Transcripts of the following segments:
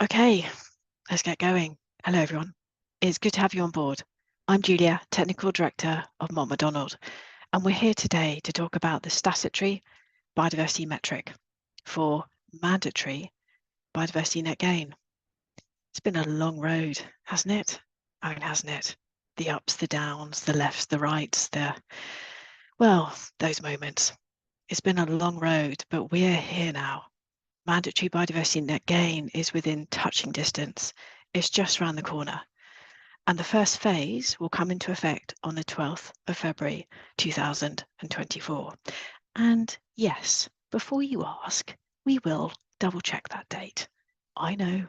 Okay, let's get going. Hello, everyone. It's good to have you on board. I'm Julia, Technical Director of Mott MacDonald, and we're here today to talk about the Statutory Biodiversity Metric for mandatory Biodiversity Net Gain. It's been a long road, hasn't it? I mean, hasn't it? The ups, the downs, the lefts, the rights, well, those moments. It's been a long road, but we're here now. Mandatory Biodiversity Net Gain is within touching distance. It's just around the corner. And the first phase will come into effect on the 12th of February 2024. And yes, before you ask, we will double check that date. I know,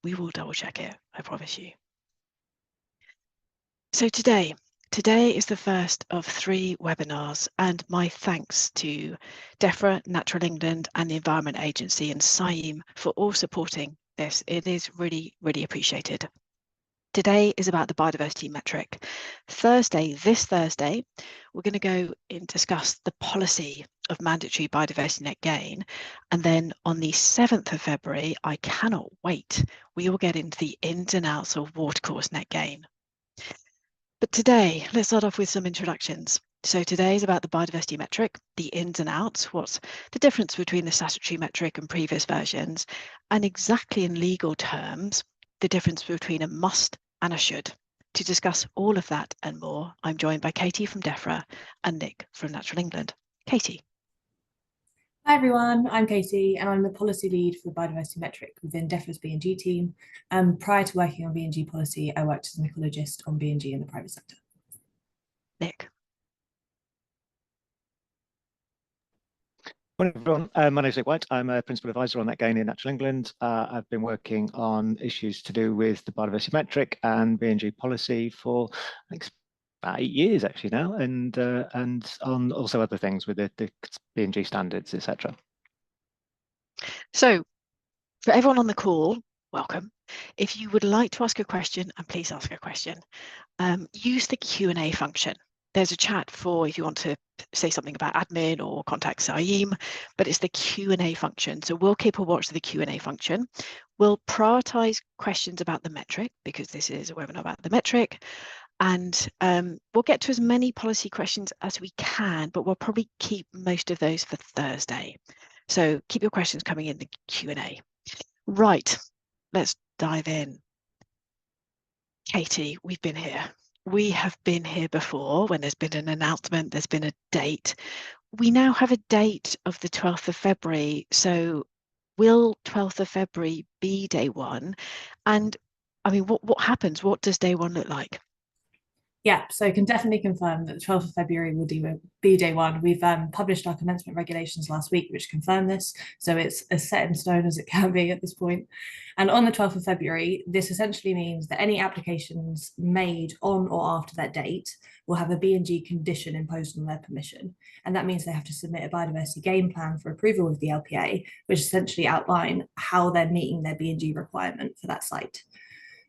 we will double check it, I promise you. So today is the first of 3 webinars, and my thanks to Defra, Natural England and the Environment Agency and SIEM for all supporting this. It is really, really appreciated. Today is about the biodiversity metric. This Thursday, we're going to go and discuss the policy of mandatory biodiversity net gain. And then on the 7th of February, I cannot wait, we will get into the ins and outs of watercourse net gain. But today, let's start off with some introductions. So today is about the biodiversity metric, the ins and outs, what's the difference between the statutory metric and previous versions, and exactly in legal terms, the difference between a must and a should. To discuss all of that and more, I'm joined by Katie from Defra and Nick from Natural England. Katie. Hi everyone, I'm Katie and I'm the policy lead for the Biodiversity Metric within Defra's B&G team. Prior to working on B&G policy, I worked as an ecologist on B&G in the private sector. Nick. Morning, everyone. My name is Nick White. I'm a Principal Advisor on Net Gain in Natural England. I've been working on issues to do with the Biodiversity Metric and B&G policy for, I think, about 8 years actually now, and on also other things with the B&G standards, etc. So for everyone on the call, welcome. If you would like to ask a question, and please ask a question, use the Q&A function. There's a chat for if you want to say something about admin or contact SIEM, but it's the Q&A function. So we'll keep a watch of the Q&A function. We'll prioritize questions about the metric because this is a webinar about the metric. And we'll get to as many policy questions as we can, but we'll probably keep most of those for Thursday. So keep your questions coming in the Q&A. Right, let's dive in. Katie, we've been here. We have been here before when there's been an announcement, there's been a date. We now have a date of the 12th of February. So will 12th of February be day 1? And I mean, what happens? What does day 1 look like? Yeah, so I can definitely confirm that the 12th of February will be day 1. We've published our commencement regulations last week, which confirm this. So it's as set in stone as it can be at this point. And on the 12th of February, this essentially means that any applications made on or after that date will have a B&G condition imposed on their permission. And that means they have to submit a biodiversity gain plan for approval with the LPA, which essentially outline how they're meeting their B&G requirement for that site.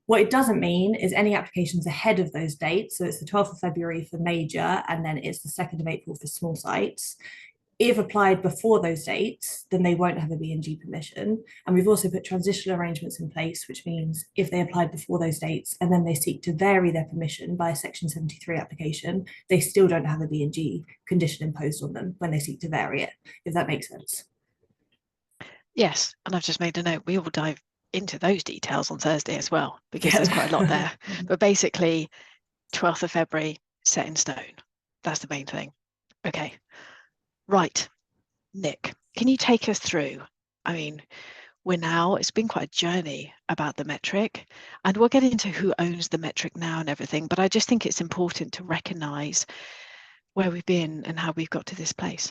What it doesn't mean is any applications ahead of those dates. So it's the 12th of February for major, and then it's the 2nd of April for small sites. If applied before those dates, then they won't have a B&G permission. And we've also put transitional arrangements in place, which means if they applied before those dates and then they seek to vary their permission by a Section 73 application, they still don't have a B&G condition imposed on them when they seek to vary it, if that makes sense. Yes, and I've just made a note. We will dive into those details on Thursday as well, because there's quite a lot there. But basically, 12th of February, set in stone. That's the main thing. Okay, right. Nick, can you take us through? I mean, it's been quite a journey about the metric, and we'll get into who owns the metric now and everything, but I just think it's important to recognise where we've been and how we've got to this place.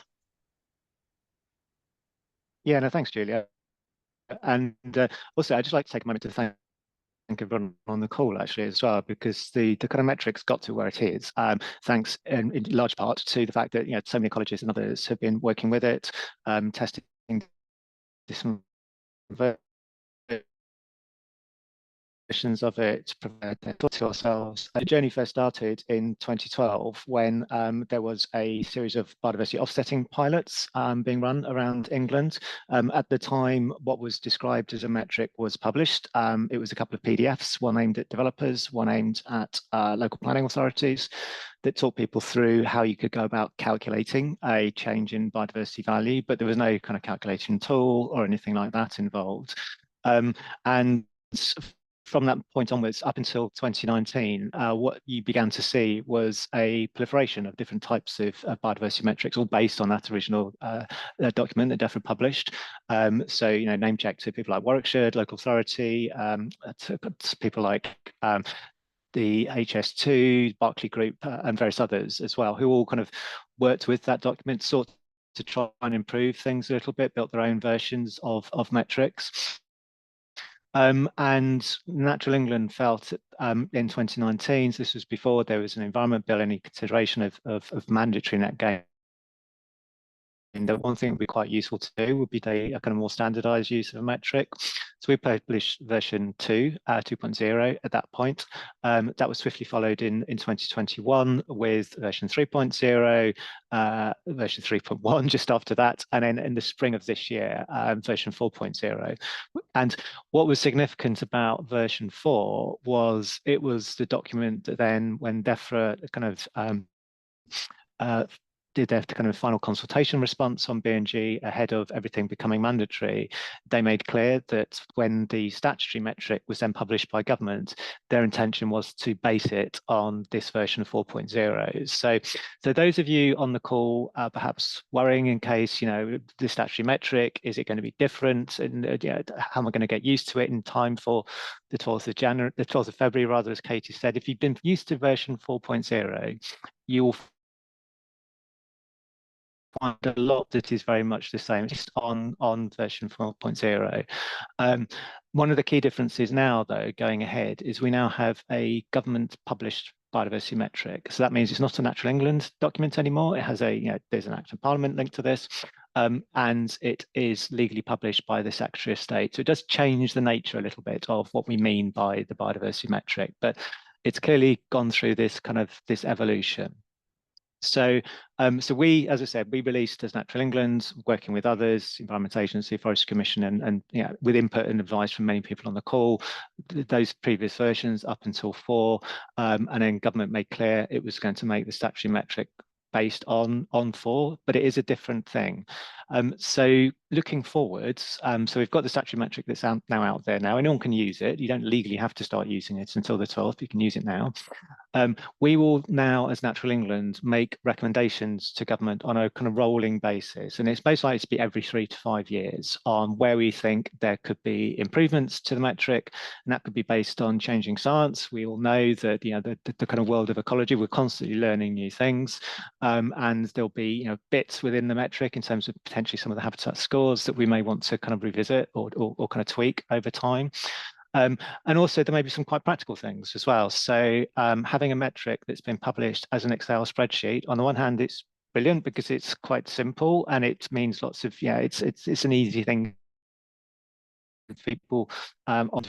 Yeah, no, thanks, Julia. And also, I'd just like to take a moment to thank everyone on the call actually as well, because the kind of metrics got to where it is, thanks in large part to the fact that so many colleges and others have been working with it, testing this versions of it, thought to ourselves. The journey first started in 2012 when there was a series of biodiversity offsetting pilots being run around England. At the time, what was described as a metric was published. It was a couple of PDFs, one aimed at developers, one aimed at local planning authorities, that taught people through how you could go about calculating a change in biodiversity value, but there was no kind of calculation tool or anything like that involved. And from that point onwards, up until 2019, what you began to see was a proliferation of different types of biodiversity metrics, all based on that original document that Defra published. So, you know, name check to people like Warwickshire Local Authority, to people like the HS2, Berkeley Group, and various others as well, who all kind of worked with that document, sought to try and improve things a little bit, built their own versions of metrics. And Natural England felt in 2019, so this was before there was an environment bill, any consideration of mandatory net gain. And the one thing that would be quite useful to do would be a kind of more standardized use of a metric. So we published version 2.0 at that point. That was swiftly followed in 2021 with version 3.0, version 3.1 just after that, and then in the spring of this year, version 4.0. And what was significant about version 4 was it was the document that then, when Defra kind of did their kind of final consultation response on BNG ahead of everything becoming mandatory, they made clear that when the statutory metric was then published by government, their intention was to base it on this version of 4.0. So those of you on the call perhaps worrying in case, you know, the statutory metric, is it going to be different? And how am I going to get used to it in time for the 12th of February, rather, as Katie said? If you've been used to version 4.0, you'll find a lot that is very much the same on version 4.0. One of the key differences now, though, going ahead, is we now have a government published biodiversity metric. So that means it's not a Natural England document anymore. It has there's an Act of Parliament linked to this, and it is legally published by the Secretary of State. So it does change the nature a little bit of what we mean by the biodiversity metric, but it's clearly gone through this evolution. So, so we, as I said, we released as Natural England, working with others, Environment Agency, Forest Commission, and with input and advice from many people on the call, those previous versions up until 4, and then government made clear it was going to make the statutory metric based on 4, but it is a different thing. So looking forwards, so we've got the statutory metric that's now out there now. Anyone can use it. You don't legally have to start using it until the 12th. You can use it now. We will now, as Natural England, make recommendations to government on a kind of rolling basis, and it's most likely to be every 3 to 5 years on where we think there could be improvements to the metric, and that could be based on changing science. We all know that the kind of world of ecology, we're constantly learning new things, and there'll be bits within the metric in terms of potentially some of the habitat scores that we may want to kind of revisit or kind of tweak over time. And also there may be some quite practical things as well. So having a metric that's been published as an Excel spreadsheet, on the one hand, it's brilliant because it's quite simple and it means lots of, it's an easy thing for people.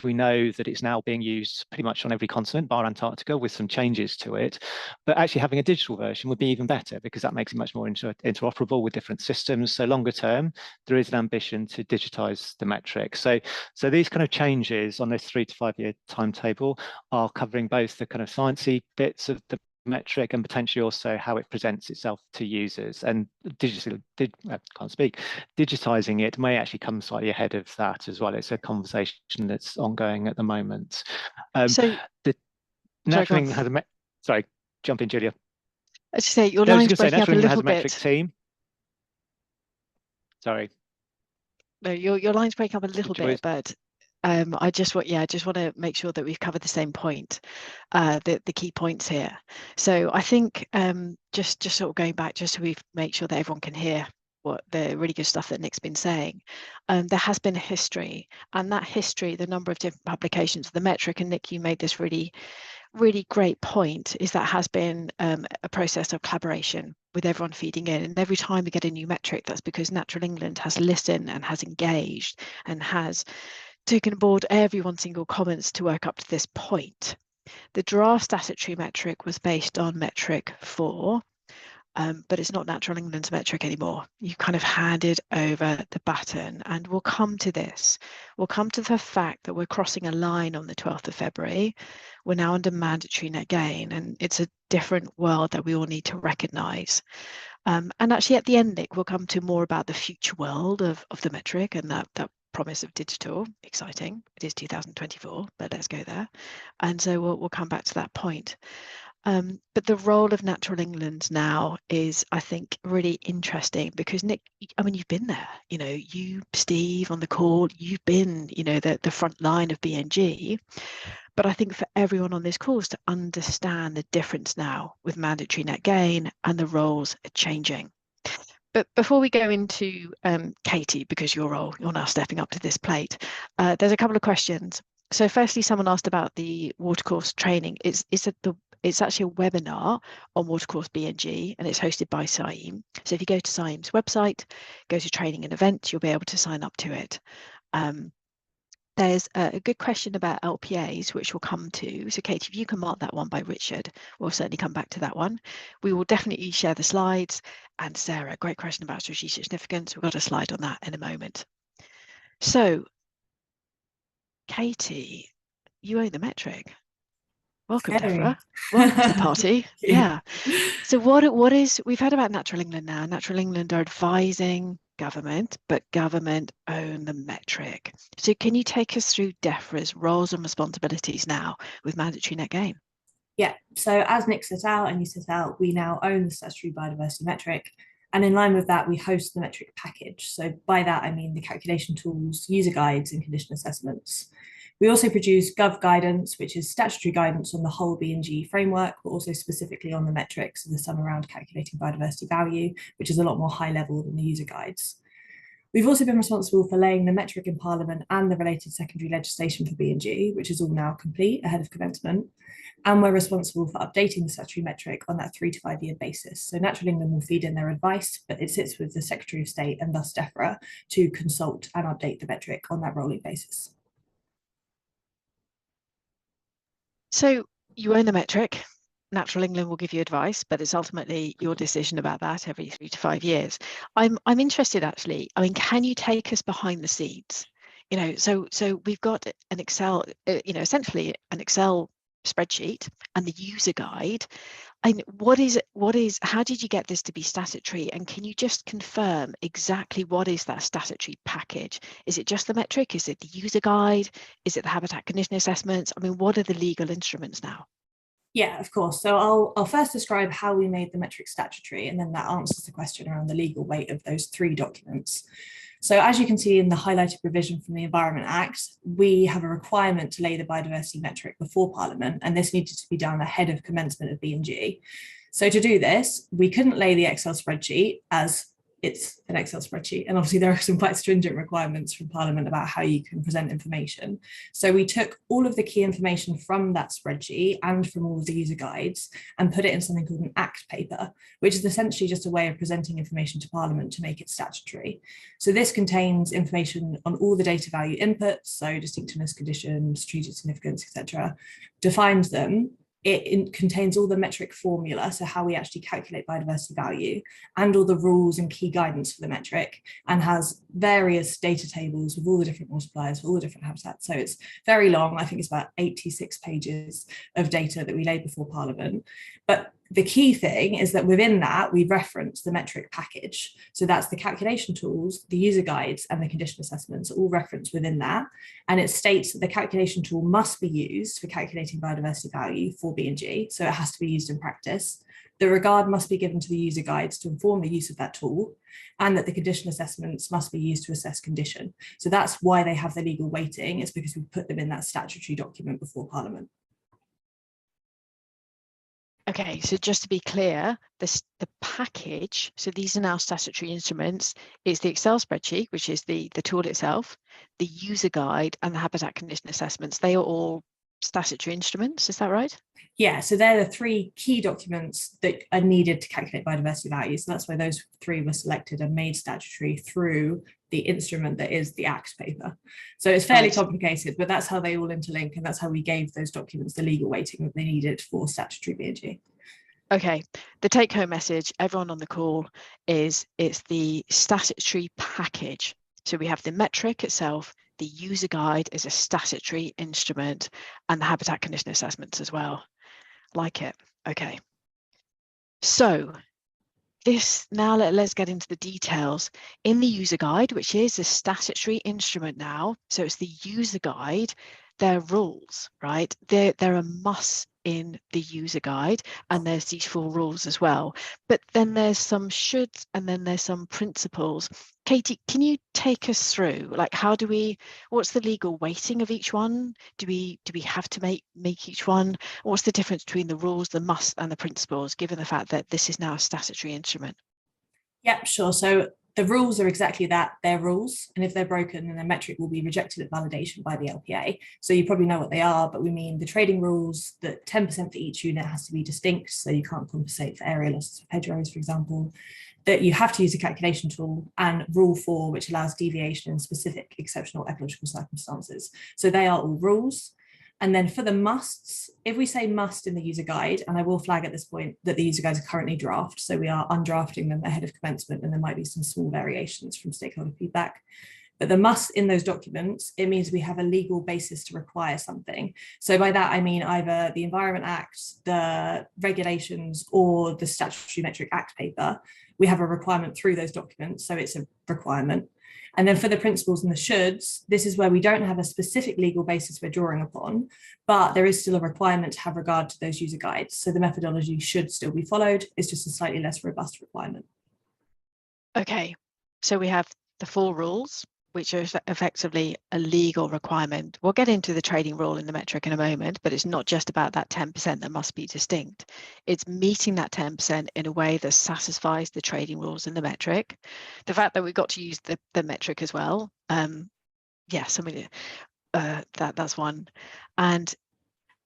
We know that it's now being used pretty much on every continent bar Antarctica with some changes to it, but actually having a digital version would be even better because that makes it much more interoperable with different systems. So longer term, there is an ambition to digitize the metric. So these kind of changes on this 3 to 5 year timetable are covering both the kind of sciencey bits of the metric and potentially also how it presents itself to users, and digitizing it may actually come slightly ahead of that as well. It's a conversation that's ongoing at the moment. So the Natural England has a sorry, jump in, Julia. As you say, your line's breaking up a little bit. Metric team. Sorry. No, your line's breaking up a little bit, but I just want to make sure that we've covered the same point, the key points here. So I think just sort of going back, just so we make sure that everyone can hear what the really good stuff that Nick's been saying. There has been a history, and that history, the number of different publications of the metric, and Nick, you made this really great point, is that has been a process of collaboration with everyone feeding in. And every time we get a new metric, that's because Natural England has listened and has engaged and has taken on board everyone's single comments to work up to this point. The draft statutory metric was based on metric 4, but it's not Natural England's metric anymore. You kind of handed over the baton, and we'll come to this. We'll come to the fact that we're crossing a line on the 12th of February. We're now under mandatory net gain, and it's a different world that we all need to recognise. And actually at the end, Nick, we'll come to more about the future world of the metric and that promise of digital. Exciting. It is 2024, but let's go there. And so we'll come back to that point. But the role of Natural England now is, I think, really interesting because, Nick, I mean, you've been there, you know, you, Steve, on the call, you've been, you know, the front line of BNG. But I think for everyone on this call is to understand the difference now with mandatory net gain and the roles are changing. But before we go into Katie, because you're now stepping up to this plate, there's a couple of questions. So firstly, someone asked about the watercourse training. It's actually a webinar on watercourse BNG, and it's hosted by SAIM. So if you go to SAIM's website, go to training and events, you'll be able to sign up to it. There's a good question about LPAs, which we'll come to. So Katie, if you can mark that one by Richard, we'll certainly come back to that one. We will definitely share the slides. And Sarah, great question about strategic significance. We've got a slide on that in a moment. So Katie, you own the metric. Welcome, Defra. Welcome to the party. Yeah. So what is, we've heard about Natural England now. Natural England are advising government, but government own the metric. So can you take us through Defra's roles and responsibilities now with mandatory net gain? Yeah, so as Nick set out and you set out, we now own the Statutory Biodiversity Metric. And in line with that, we host the metric package. So by that, I mean the calculation tools, user guides, and condition assessments. We also produce Gov guidance, which is statutory guidance on the whole BNG framework, but also specifically on the metrics and the sum around calculating biodiversity value, which is a lot more high level than the user guides. We've also been responsible for laying the metric in Parliament and the related secondary legislation for BNG, which is all now complete ahead of commencement. And we're responsible for updating the statutory metric on that 3 to 5 year basis. So Natural England will feed in their advice, but it sits with the Secretary of State and thus Defra to consult and update the metric on that rolling basis. So you own the metric. Natural England will give you advice, but it's ultimately your decision about that every 3 to 5 years. I'm interested actually. I mean, can you take us behind the scenes? You know, so we've got an Excel, you know, essentially an Excel spreadsheet and the user guide. And how did you get this to be statutory? And can you just confirm exactly what is that statutory package? Is it just the metric? Is it the user guide? Is it the habitat condition assessments? I mean, what are the legal instruments now? Yeah, of course. So I'll first describe how we made the metric statutory, and then that answers the question around the legal weight of those 3 documents. So as you can see in the highlighted provision from the Environment Act, we have a requirement to lay the biodiversity metric before Parliament, and this needed to be done ahead of commencement of BNG. So to do this, we couldn't lay the Excel spreadsheet as it's an Excel spreadsheet. And obviously there are some quite stringent requirements from Parliament about how you can present information. So we took all of the key information from that spreadsheet and from all of the user guides and put it in something called an ACT paper, which is essentially just a way of presenting information to Parliament to make it statutory. So this contains information on all the data value inputs, so distinctiveness, condition, strategic significance, etc., defines them. It contains all the metric formula, so how we actually calculate biodiversity value, and all the rules and key guidance for the metric, and has various data tables with all the different multipliers for all the different habitats. So it's very long. I think it's about 86 pages of data that we laid before Parliament. But the key thing is that within that, we reference the metric package. So that's the calculation tools, the user guides, and the condition assessments are all referenced within that. And it states that the calculation tool must be used for calculating biodiversity value for BNG. So it has to be used in practice. The regard must be given to the user guides to inform the use of that tool, and that the condition assessments must be used to assess condition. So that's why they have the legal weighting. It's because we put them in that statutory document before Parliament. Okay, so just to be clear, the package, so these are now statutory instruments, is the Excel spreadsheet, which is the tool itself, the user guide, and the habitat condition assessments. They are all statutory instruments, is that right? Yeah, so they're the 3 key documents that are needed to calculate biodiversity values. So that's why those 3 were selected and made statutory through the instrument that is the Act paper. So it's fairly complicated, but that's how they all interlink, and that's how we gave those documents the legal weighting that they needed for statutory B&G. Okay, the take-home message, everyone on the call, is it's the statutory package. So we have the metric itself, the user guide is a statutory instrument, and the habitat condition assessments as well. Like it. Okay. So this, now let's get into the details. In the user guide, which is a statutory instrument now, so it's the user guide, there are rules, right? There are musts in the user guide, and there's these 4 rules as well. But then there's some shoulds, and then there's some principles. Katie, can you take us through, like, what's the legal weighting of each one? Do we have to make each one? What's the difference between the rules, the musts, and the principles, given the fact that this is now a statutory instrument? Yep, sure. So the rules are exactly that, they're rules, and if they're broken, then the metric will be rejected at validation by the LPA. So you probably know what they are, but we mean the trading rules that 10% for each unit has to be distinct, so you can't compensate for area losses for hedgerows, for example, that you have to use a calculation tool, and rule 4, which allows deviation in specific exceptional ecological circumstances. So they are all rules. And then for the musts, if we say must in the user guide, and I will flag at this point that the user guides are currently draft, so we are undrafting them ahead of commencement, and there might be some small variations from stakeholder feedback. But the must in those documents, it means we have a legal basis to require something. So by that, I mean either the Environment Act, the regulations, or the Statutory Metric Act paper. We have a requirement through those documents, so it's a requirement. And then for the principles and the shoulds, this is where we don't have a specific legal basis we're drawing upon, but there is still a requirement to have regard to those user guides. So the methodology should still be followed. It's just a slightly less robust requirement. Okay, so we have the 4 rules, which are effectively a legal requirement. We'll get into the trading rule in the metric in a moment, but it's not just about that 10% that must be distinct. It's meeting that 10% in a way that satisfies the trading rules in the metric. The fact that we got to use the metric as well, yes, I mean, that's one. And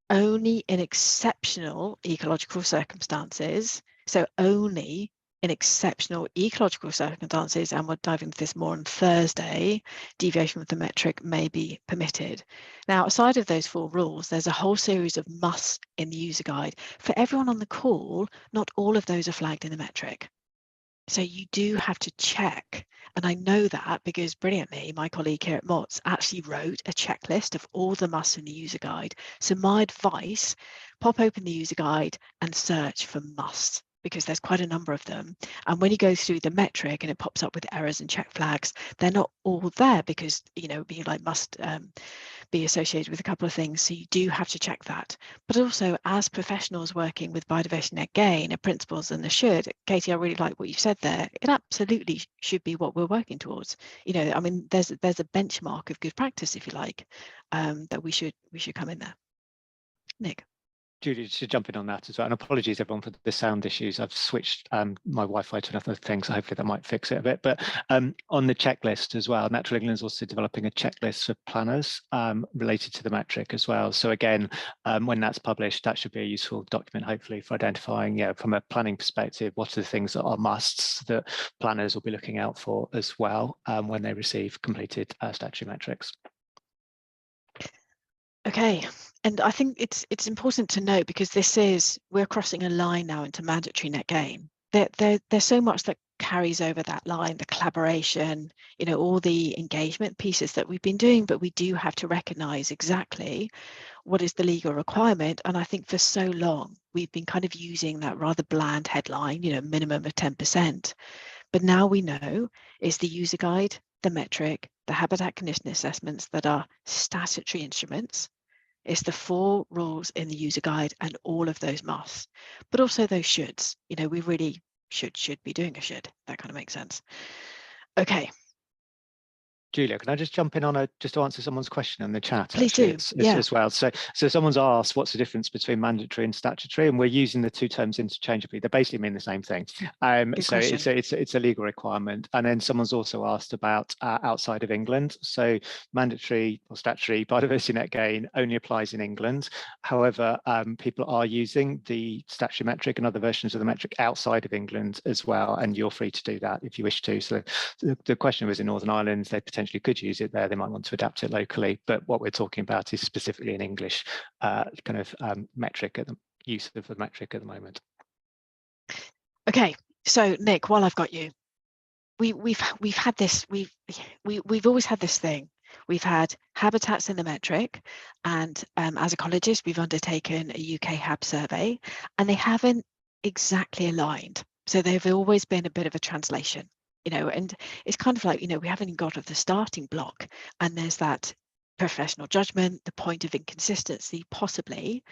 only in exceptional ecological circumstances, so only in exceptional ecological circumstances, and we'll dive into this more on Thursday, deviation with the metric may be permitted. Now, aside of those 4 rules, there's a whole series of musts in the user guide. For everyone on the call, not all of those are flagged in the metric. So you do have to check. And I know that because brilliantly, my colleague here at MOTS actually wrote a checklist of all the musts in the user guide. So my advice, pop open the user guide and search for musts, because there's quite a number of them. And when you go through the metric and it pops up with errors and check flags, they're not all there because, you know, being like must be associated with a couple of things. So you do have to check that. But also as professionals working with Biodiversity Net Gain and principles and the should, Katie, I really like what you said there. It absolutely should be what we're working towards. You know, I mean, there's a benchmark of good practice, if you like, that we should come in there. Nick. Julie, to jump in on that as well, and apologies everyone for the sound issues. I've switched my Wi-Fi to another thing, so hopefully that might fix it a bit. But on the checklist as well, Natural England is also developing a checklist for planners related to the metric as well. So again, when that's published, that should be a useful document, hopefully, for identifying, you know, from a planning perspective, what are the things that are musts that planners will be looking out for as well when they receive completed statutory metrics. Okay, and I think it's important to note, because we're crossing a line now into mandatory net gain. There's so much that carries over that line, the collaboration, you know, all the engagement pieces that we've been doing, but we do have to recognise exactly what is the legal requirement. And I think for so long we've been kind of using that rather bland headline, you know, minimum of 10%. But now we know it's the user guide, the metric, the habitat condition assessments that are statutory instruments. It's the 4 rules in the user guide and all of those musts, but also those shoulds. You know, we really should be doing a should. That kind of makes sense. Okay. Julia, can I just jump in on just to answer someone's question in the chat? Please actually, do. as well. So someone's asked what's the difference between mandatory and statutory, and we're using the two terms interchangeably. They basically mean the same thing. So it's a legal requirement. And then someone's also asked about outside of England. So mandatory or statutory biodiversity net gain only applies in England. However, people are using the statutory metric and other versions of the metric outside of England as well, and you're free to do that if you wish to. So the question was in Northern Ireland, they potentially could use it there. They might want to adapt it locally, but what we're talking about is specifically an English metric at the use of the metric at the moment. Okay, so Nick, while I've got you, we've had this. We've always had this thing. We've had habitats in the metric, and as ecologists, we've undertaken a UK HAB survey, and they haven't exactly aligned. So they've always been a bit of a translation. And it's kind of like, we haven't even got to the starting block, and there's that professional judgment, the point of inconsistency, possibly.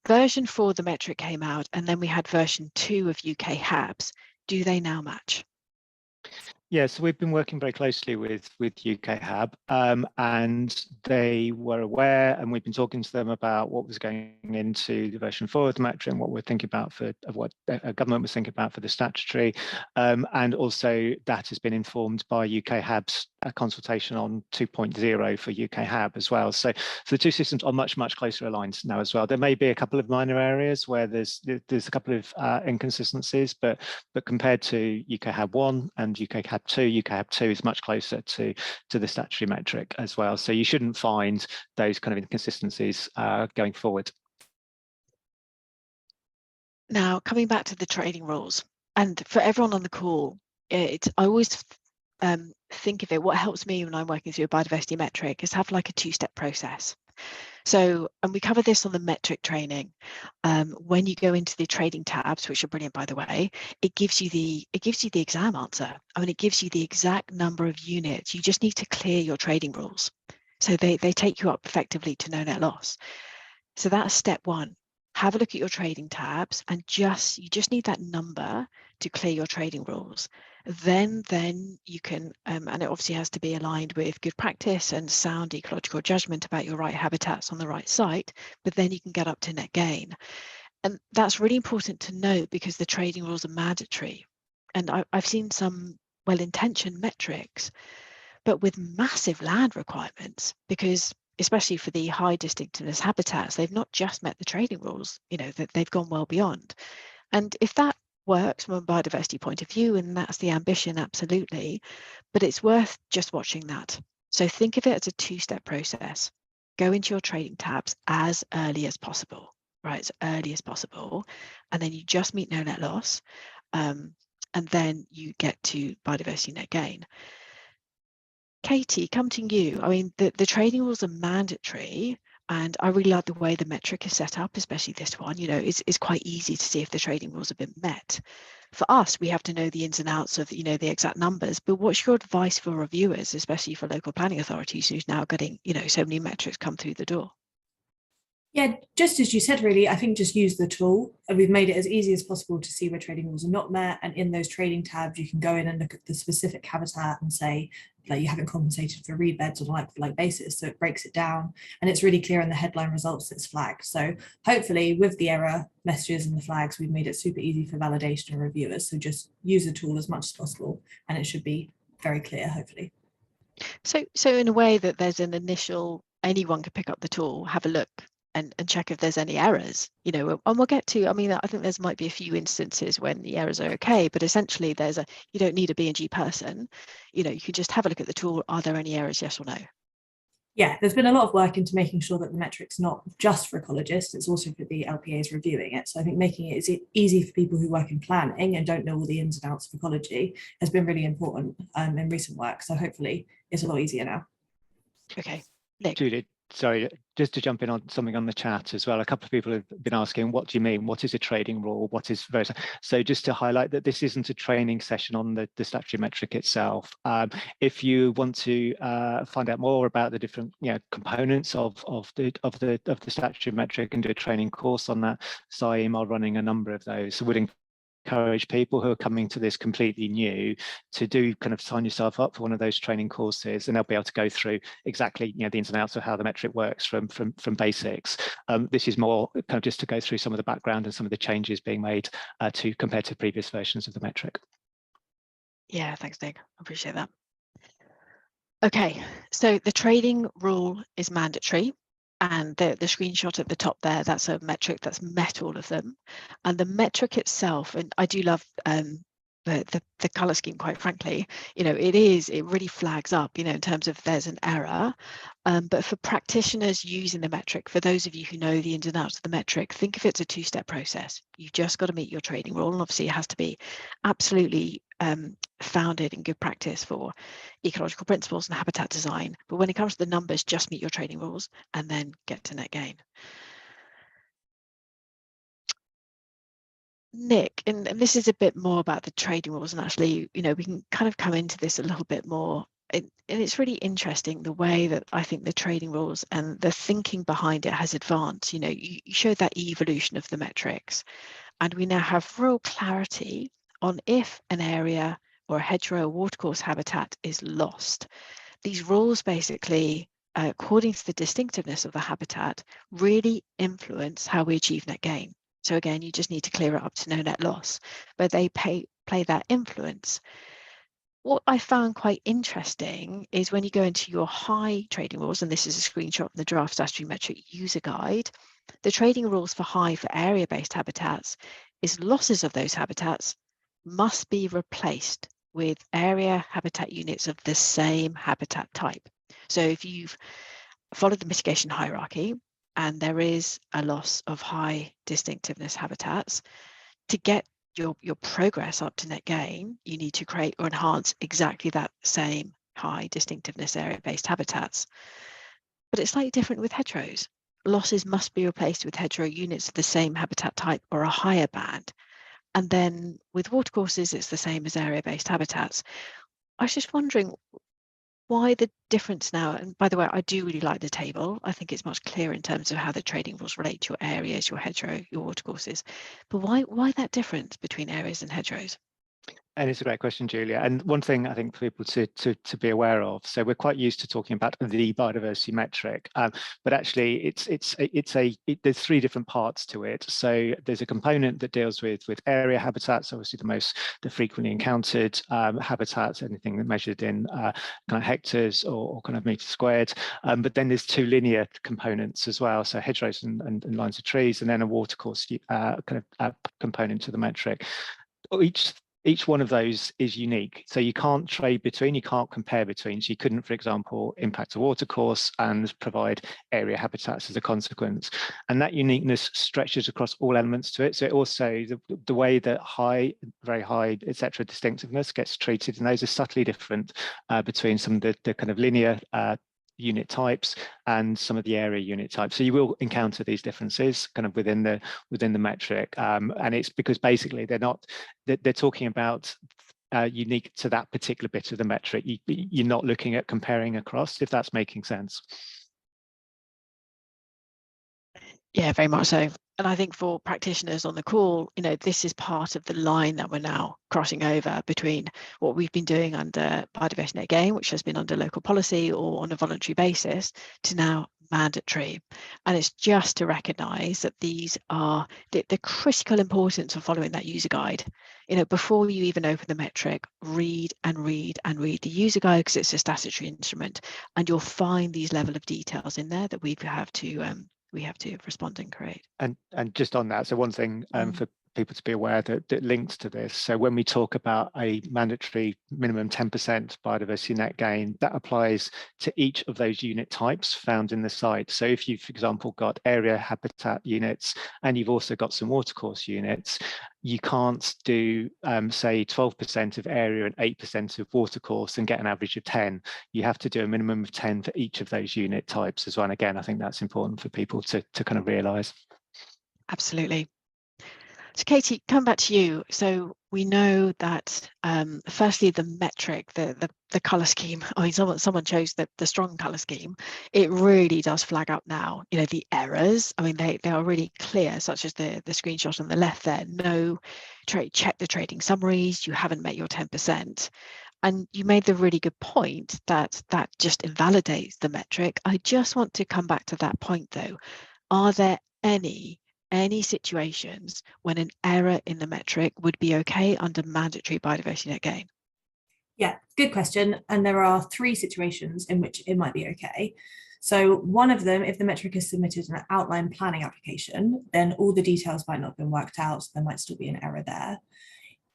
Version 4 of the metric came out, and then we had version 2 of UK HABs. Do they now match? Yeah, so we've been working very closely with UK HAB, and they were aware, and we've been talking to them about what was going into the version 4 of the metric and what we're thinking about what government was thinking about for the statutory, and also that has been informed by UK HAB's consultation on 2.0 for UK HAB as well. So the two systems are much closer aligned now as well. There may be a couple of minor areas where there's a couple of inconsistencies, but compared to UK HAB 1 and UK HAB 2, UK HAB 2 is much closer to the statutory metric as well. So you shouldn't find those kind of inconsistencies going forward. Now, coming back to the trading rules, and for everyone on the call, I always think of it, what helps me when I'm working through a biodiversity metric is have like a two-step process. So, and we cover this on the metric training. When you go into the trading tabs, which are brilliant, by the way, it gives you the exam answer. I mean, it gives you the exact number of units. You just need to clear your trading rules. So they take you up effectively to no net loss. So that's step one. Have a look at your trading tabs, and you just need that number to clear your trading rules. Then you can, and it obviously has to be aligned with good practice and sound ecological judgment about your right habitats on the right site, but then you can get up to net gain. And that's really important to note because the trading rules are mandatory. And I've seen some well-intentioned metrics, but with massive land requirements, because especially for the high distinctiveness habitats, they've not just met the trading rules, that they've gone well beyond. And if that works from a biodiversity point of view, and that's the ambition, absolutely, but it's worth just watching that. So think of it as a two-step process. Go into your trading tabs as early as possible, right? As early as possible, and then you just meet no net loss, and then you get to biodiversity net gain. Katie, come to you. I mean, the trading rules are mandatory, and I really like the way the metric is set up, especially this one. It's quite easy to see if the trading rules have been met. For us, we have to know the ins and outs of, the exact numbers, but what's your advice for reviewers, especially for local planning authorities who's now getting, so many metrics come through the door? Yeah, just as you said, really, I think just use the tool. And we've made it as easy as possible to see where trading rules are not met. And in those trading tabs, you can go in and look at the specific habitat and say, like, you haven't compensated for reed beds on a like-for-like basis. So it breaks it down. And it's really clear in the headline results that's flagged. So hopefully with the error messages and the flags, we've made it super easy for validation and reviewers. So just use the tool as much as possible. And it should be very clear, hopefully. So in a way that there's an initial, anyone could pick up the tool, have a look, and check if there's any errors, and we'll get to, I mean, I think there's might be a few instances when the errors are okay, but essentially you don't need a B&G person, you can just have a look at the tool. Are there any errors, yes or no? Yeah, there's been a lot of work into making sure that the metric's not just for ecologists, it's also for the LPAs reviewing it. So I think making it easy for people who work in planning and don't know all the ins and outs of ecology has been really important in recent work. So hopefully it's a lot easier now. Okay, Nick. Julie, sorry, just to jump in on something on the chat as well. A couple of people have been asking, what do you mean? What is a trading rule? What is various? So just to highlight that this isn't a training session on the statutory metric itself. If you want to find out more about the different components of the statutory metric and do a training course on that, SIEM are running a number of those. So would encourage people who are coming to this completely new to do kind of sign yourself up for one of those training courses, and they'll be able to go through exactly, you know, the ins and outs of how the metric works from basics. This is more kind of just to go through some of the background and some of the changes being made to compared to previous versions of the metric. Yeah, thanks, Nick. I appreciate that. Okay, so the trading rule is mandatory, and the screenshot at the top there, that's a metric that's met all of them. And the metric itself, and I do love the color scheme, quite frankly, you know, it really flags up, you know, in terms of there's an error. But for practitioners using the metric, for those of you who know the ins and outs of the metric, think of it as a two-step process. You've just got to meet your trading rule, and obviously it has to be absolutely founded in good practice for ecological principles and habitat design. But when it comes to the numbers, just meet your trading rules and then get to net gain. Nick, and this is a bit more about the trading rules, and actually, you know, we can kind of come into this a little bit more. And it's really interesting the way that I think the trading rules and the thinking behind it has advanced. You know, you showed that evolution of the metrics, and we now have real clarity on if an area or a hedgerow or watercourse habitat is lost. These rules basically, according to the distinctiveness of the habitat, really influence how we achieve net gain. So again, you just need to clear it up to no net loss, but they play that influence. What I found quite interesting is when you go into your high trading rules, and this is a screenshot from the draft statutory metric user guide, the trading rules for high for area-based habitats is losses of those habitats must be replaced with area habitat units of the same habitat type. So if you've followed the mitigation hierarchy, and there is a loss of high distinctiveness habitats, to get your progress up to net gain, you need to create or enhance exactly that same high distinctiveness area-based habitats. But it's slightly different with hedgerows. Losses must be replaced with hedgerow units of the same habitat type or a higher band. And then with watercourses, it's the same as area-based habitats. I was just wondering why the difference now. And by the way, I do really like the table. I think it's much clearer in terms of how the trading rules relate to your areas, your hedgerow, your watercourses. But why that difference between areas and hedgerows? And it's a great question, Julia. And one thing I think for people to be aware of, so we're quite used to talking about the biodiversity metric, but actually there's three different parts to it. So there's a component that deals with area habitats, obviously the frequently encountered habitats, anything that measured in kind of hectares or kind of meters squared. But then there's two linear components as well, so hedgerows and lines of trees, and then a watercourse component to the metric. Each one of those is unique. So you can't trade between, you can't compare between. So you couldn't, for example, impact a watercourse and provide area habitats as a consequence. And that uniqueness stretches across all elements to it. So it also, the way that high, very high, etc. distinctiveness gets treated, and those are subtly different between some of the kind of linear unit types and some of the area unit types. So you will encounter these differences kind of within the metric, and it's because basically they're talking about unique to that particular bit of the metric. You're not looking at comparing across, if that's making sense. Yeah, very much so. And I think for practitioners on the call, you know, this is part of the line that we're now crossing over between what we've been doing under Biodiversity Net Gain, which has been under local policy or on a voluntary basis, to now mandatory. And it's just to recognise that these are the critical importance of following that user guide. You know, before you even open the metric, read and read and read the user guide, because it's a statutory instrument, and you'll find these level of details in there that we have to respond and create. And just on that, so one thing for people to be aware that links to this. So when we talk about a mandatory minimum 10% biodiversity net gain, that applies to each of those unit types found in the site. So if you've, for example, got area habitat units and you've also got some watercourse units, you can't do, say, 12% of area and 8% of watercourse and get an average of 10. You have to do a minimum of 10 for each of those unit types as well. And again, I think that's important for people to kind of realise. Absolutely. So Katie, come back to you. So we know that firstly, the metric, the colour scheme, I mean, someone chose the strong colour scheme. It really does flag up now, you know, the errors. I mean, they are really clear, such as the screenshot on the left there. No, check the trading summaries, you haven't met your 10%. And you made the really good point that that just invalidates the metric. I just want to come back to that point though. Are there any situations when an error in the metric would be okay under mandatory biodiversity net gain? Yeah, good question. And there are 3 situations in which it might be okay. So one of them, if the metric is submitted in an outline planning application, then all the details might not have been worked out, so there might still be an error there.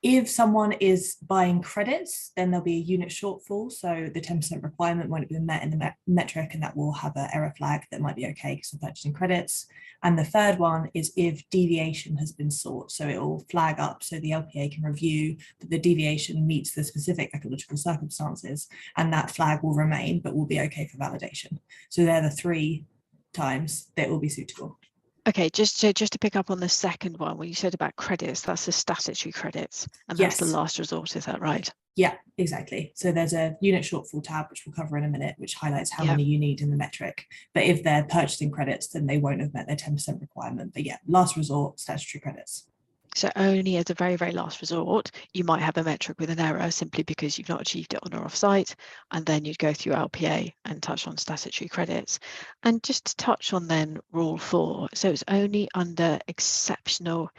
If someone is buying credits, then there'll be a unit shortfall. So the 10% requirement won't have been met in the metric, and that will have an error flag that might be okay because of purchasing credits. And the third one is if deviation has been sought. So it will flag up so the LPA can review that the deviation meets the specific ecological circumstances, and that flag will remain, but will be okay for validation. So they're the 3 times that will be suitable. Okay, just to pick up on the second one, when you said about credits, that's the statutory credits, and that's Yes. the last resort, is that right? Yeah, exactly. So there's a unit shortfall tab, which we'll cover in a minute, which highlights how many you need in the metric. But if they're purchasing credits, then they won't have met their 10% requirement. But yeah, last resort, statutory credits. So only as a very, very last resort, you might have a metric with an error simply because you've not achieved it on or off site, and then you'd go through LPA and touch on statutory credits. And just to touch on then rule 4, so it's only under exceptional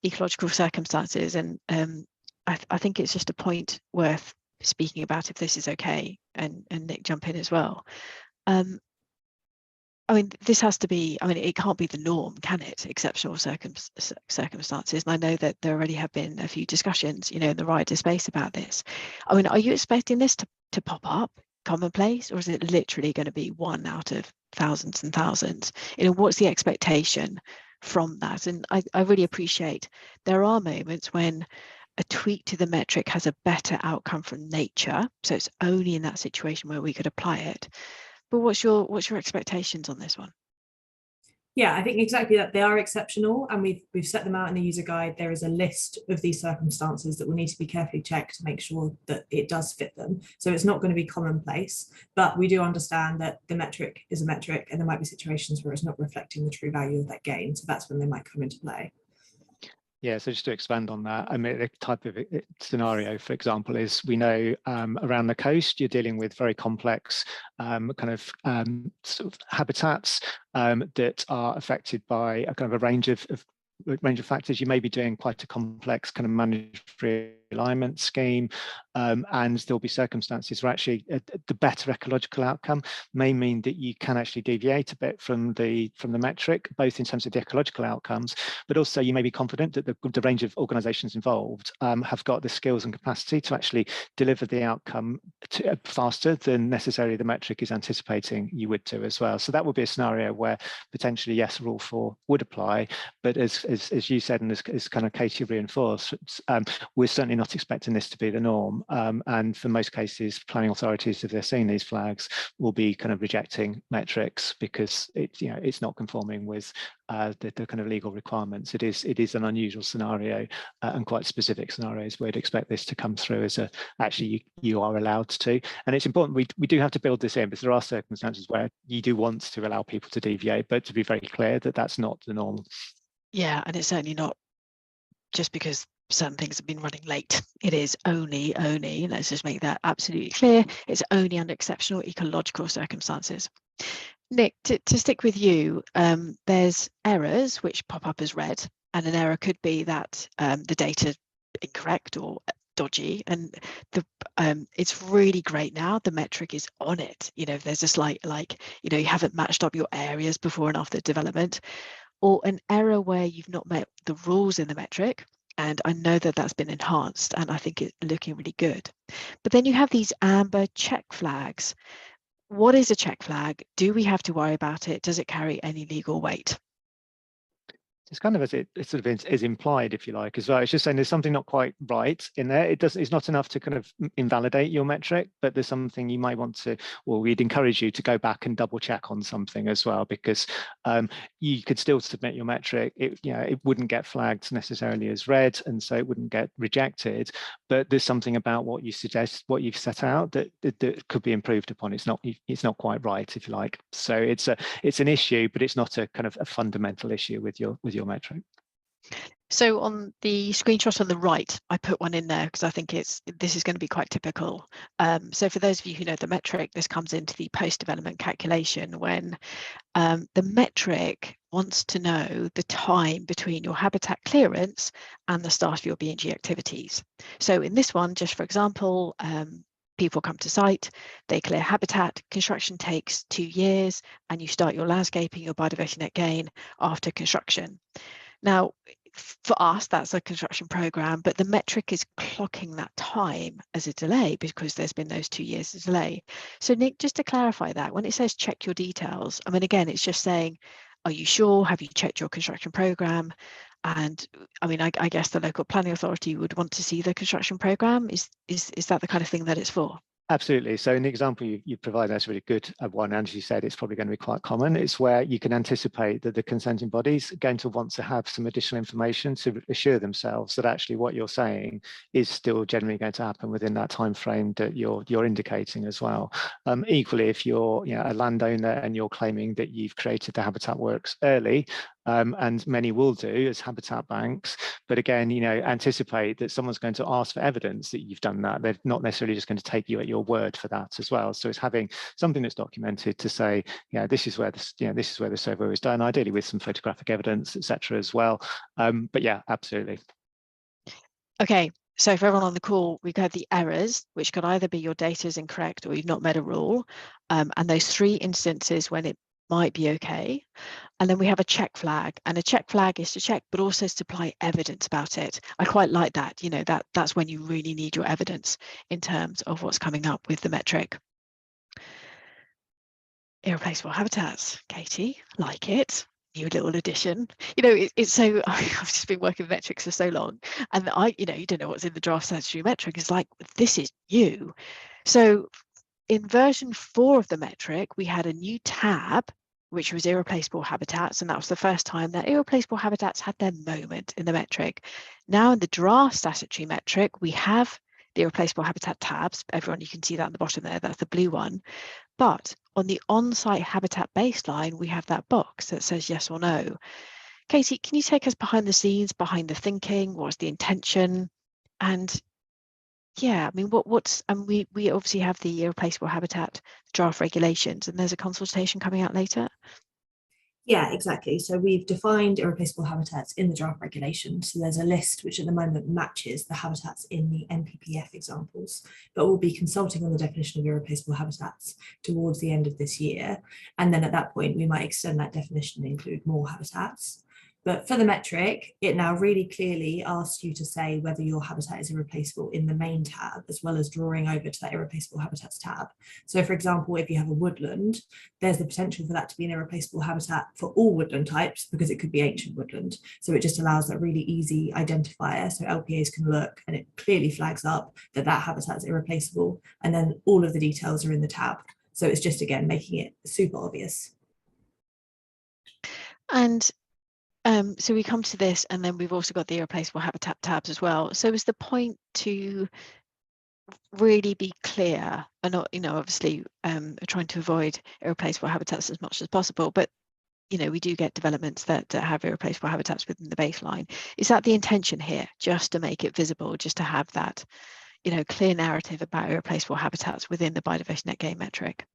ecological circumstances, and I think it's just a point worth speaking about if this is okay, and Nick jump in as well. I mean, this has to be, I mean, it can't be the norm, can it? Exceptional circumstances. And I know that there already have been a few discussions, you know, in the wider space about this. I mean, are you expecting this to pop up commonplace, or is it literally going to be 1 out of thousands and thousands? You know, what's the expectation from that? And I really appreciate there are moments when a tweak to the metric has a better outcome from nature. So it's only in that situation where we could apply it. But what's your expectations on this one? Yeah, I think exactly that. They are exceptional, and we've set them out in the user guide. There is a list of these circumstances that will need to be carefully checked to make sure that it does fit them. So it's not going to be commonplace, but we do understand that the metric is a metric, and there might be situations where it's not reflecting the true value of that gain. So that's when they might come into play. Yeah, so just to expand on that, I mean, the type of scenario, for example, is we know around the coast, you're dealing with very complex sort of habitats that are affected by a kind of a range of factors. You may be doing quite a complex kind of managed alignment scheme, and there'll be circumstances where actually the better ecological outcome may mean that you can actually deviate a bit from the metric, both in terms of the ecological outcomes, but also you may be confident that the range of organisations involved have got the skills and capacity to actually deliver the outcome faster than necessarily the metric is anticipating you would do as well. So that would be a scenario where potentially, yes, rule 4 would apply, but as you said, and as kind of Katie reinforced, we're certainly not expecting this to be the norm, and for most cases, planning authorities, if they're seeing these flags, will be kind of rejecting metrics because it's not conforming with the kind of legal requirements. It is an unusual scenario, and quite specific scenarios where we'd expect this to come through as actually you are allowed to. And it's important we do have to build this in, because there are circumstances where you do want to allow people to deviate, but to be very clear that that's not the norm. Yeah, and it's certainly not just because certain things have been running late. It is only, let's just make that absolutely clear, it's only under exceptional ecological circumstances. Nick, to stick with you, there's errors which pop up as red, and an error could be that the data incorrect or dodgy, and it's really great now, the metric is on it. You know, if there's a slight, you haven't matched up your areas before and after development, or an error where you've not met the rules in the metric, and I know that that's been enhanced and I think it's looking really good. But then you have these amber check flags. What is a check flag? Do we have to worry about it? Does it carry any legal weight? it's kind of as it sort of is implied, if you like, as well. It's just saying there's something not quite right in there. It's not enough to kind of invalidate your metric, but there's something you might want to, or we'd encourage you to go back and double check on something as well, because you could still submit your metric. It wouldn't get flagged necessarily as red, and so it wouldn't get rejected. But there's something about what you suggest, what you've set out, that could be improved upon. It's not quite right, if you like. So it's an issue, but it's not a kind of a fundamental issue with your metric. So on the screenshot on the right, I put one in there because I think this is going to be quite typical. So for those of you who know the metric, this comes into the post-development calculation when the metric wants to know the time between your habitat clearance and the start of your B&G activities. So in this one, just for example, people come to site, they clear habitat, construction takes 2 years, and you start your landscaping, your biodiversity net gain after construction. Now, for us, that's a construction program, but the metric is clocking that time as a delay because there's been those 2 years of delay. So Nick, just to clarify that, when it says check your details, I mean, again, it's just saying, are you sure? Have you checked your construction program? And I mean, I guess the local planning authority would want to see the construction program. Is that the kind of thing that it's for? Absolutely. So in the example you provide, that's a really good one. And as you said, it's probably going to be quite common. It's where you can anticipate that the consenting bodies are going to want to have some additional information to assure themselves that actually what you're saying is still generally going to happen within that time frame that you're indicating as well. Equally, if you're a landowner and you're claiming that you've created the habitat works early, and many will do as habitat banks, but again, anticipate that someone's going to ask for evidence that you've done that. They're not necessarily just going to take you at your word for that as well. So it's having something that's documented to say, this is where this is where the survey was done, ideally with some photographic evidence, etc. as well. But yeah, absolutely. Okay. So for everyone on the call, we've got the errors, which could either be your data is incorrect or you've not met a rule, and those 3 instances when it might be okay. And then we have a check flag, and a check flag is to check, but also supply evidence about it. I quite like that, that's when you really need your evidence in terms of what's coming up with the metric. Irreplaceable habitats, Katie, like it. New little addition. It's so I've just been working with metrics for so long, and you don't know what's in the draft statutory metric. It's like, this is new. So in version 4 of the metric, we had a new tab, which was irreplaceable habitats, and that was the first time that irreplaceable habitats had their moment in the metric. Now in the draft statutory metric, we have the irreplaceable habitat tabs. Everyone, you can see that at the bottom there, that's the blue one. But on the on-site habitat baseline, we have that box that says yes or no. Katie, can you take us behind the scenes, behind the thinking? What's the intention? And yeah, I mean, we obviously have the irreplaceable habitat draft regulations, and there's a consultation coming out later. Yeah, exactly. So we've defined irreplaceable habitats in the draft regulations. So there's a list which at the moment matches the habitats in the NPPF examples, but we'll be consulting on the definition of irreplaceable habitats towards the end of this year. And then at that point, we might extend that definition and include more habitats. But for the metric, it now really clearly asks you to say whether your habitat is irreplaceable in the main tab, as well as drawing over to that irreplaceable habitats tab. So for example, if you have a woodland, there's the potential for that to be an irreplaceable habitat for all woodland types, because it could be ancient woodland. So it just allows that really easy identifier. So LPAs can look and it clearly flags up that that habitat is irreplaceable. And then all of the details are in the tab. So it's just, again, making it super obvious. And so we come to this, and then we've also got the irreplaceable habitat tabs as well. So is the point to really be clear and not, obviously trying to avoid irreplaceable habitats as much as possible, but we do get developments that have irreplaceable habitats within the baseline. Is that the intention here, just to make it visible, just to have that clear narrative about irreplaceable habitats within the biodiversity net gain metric?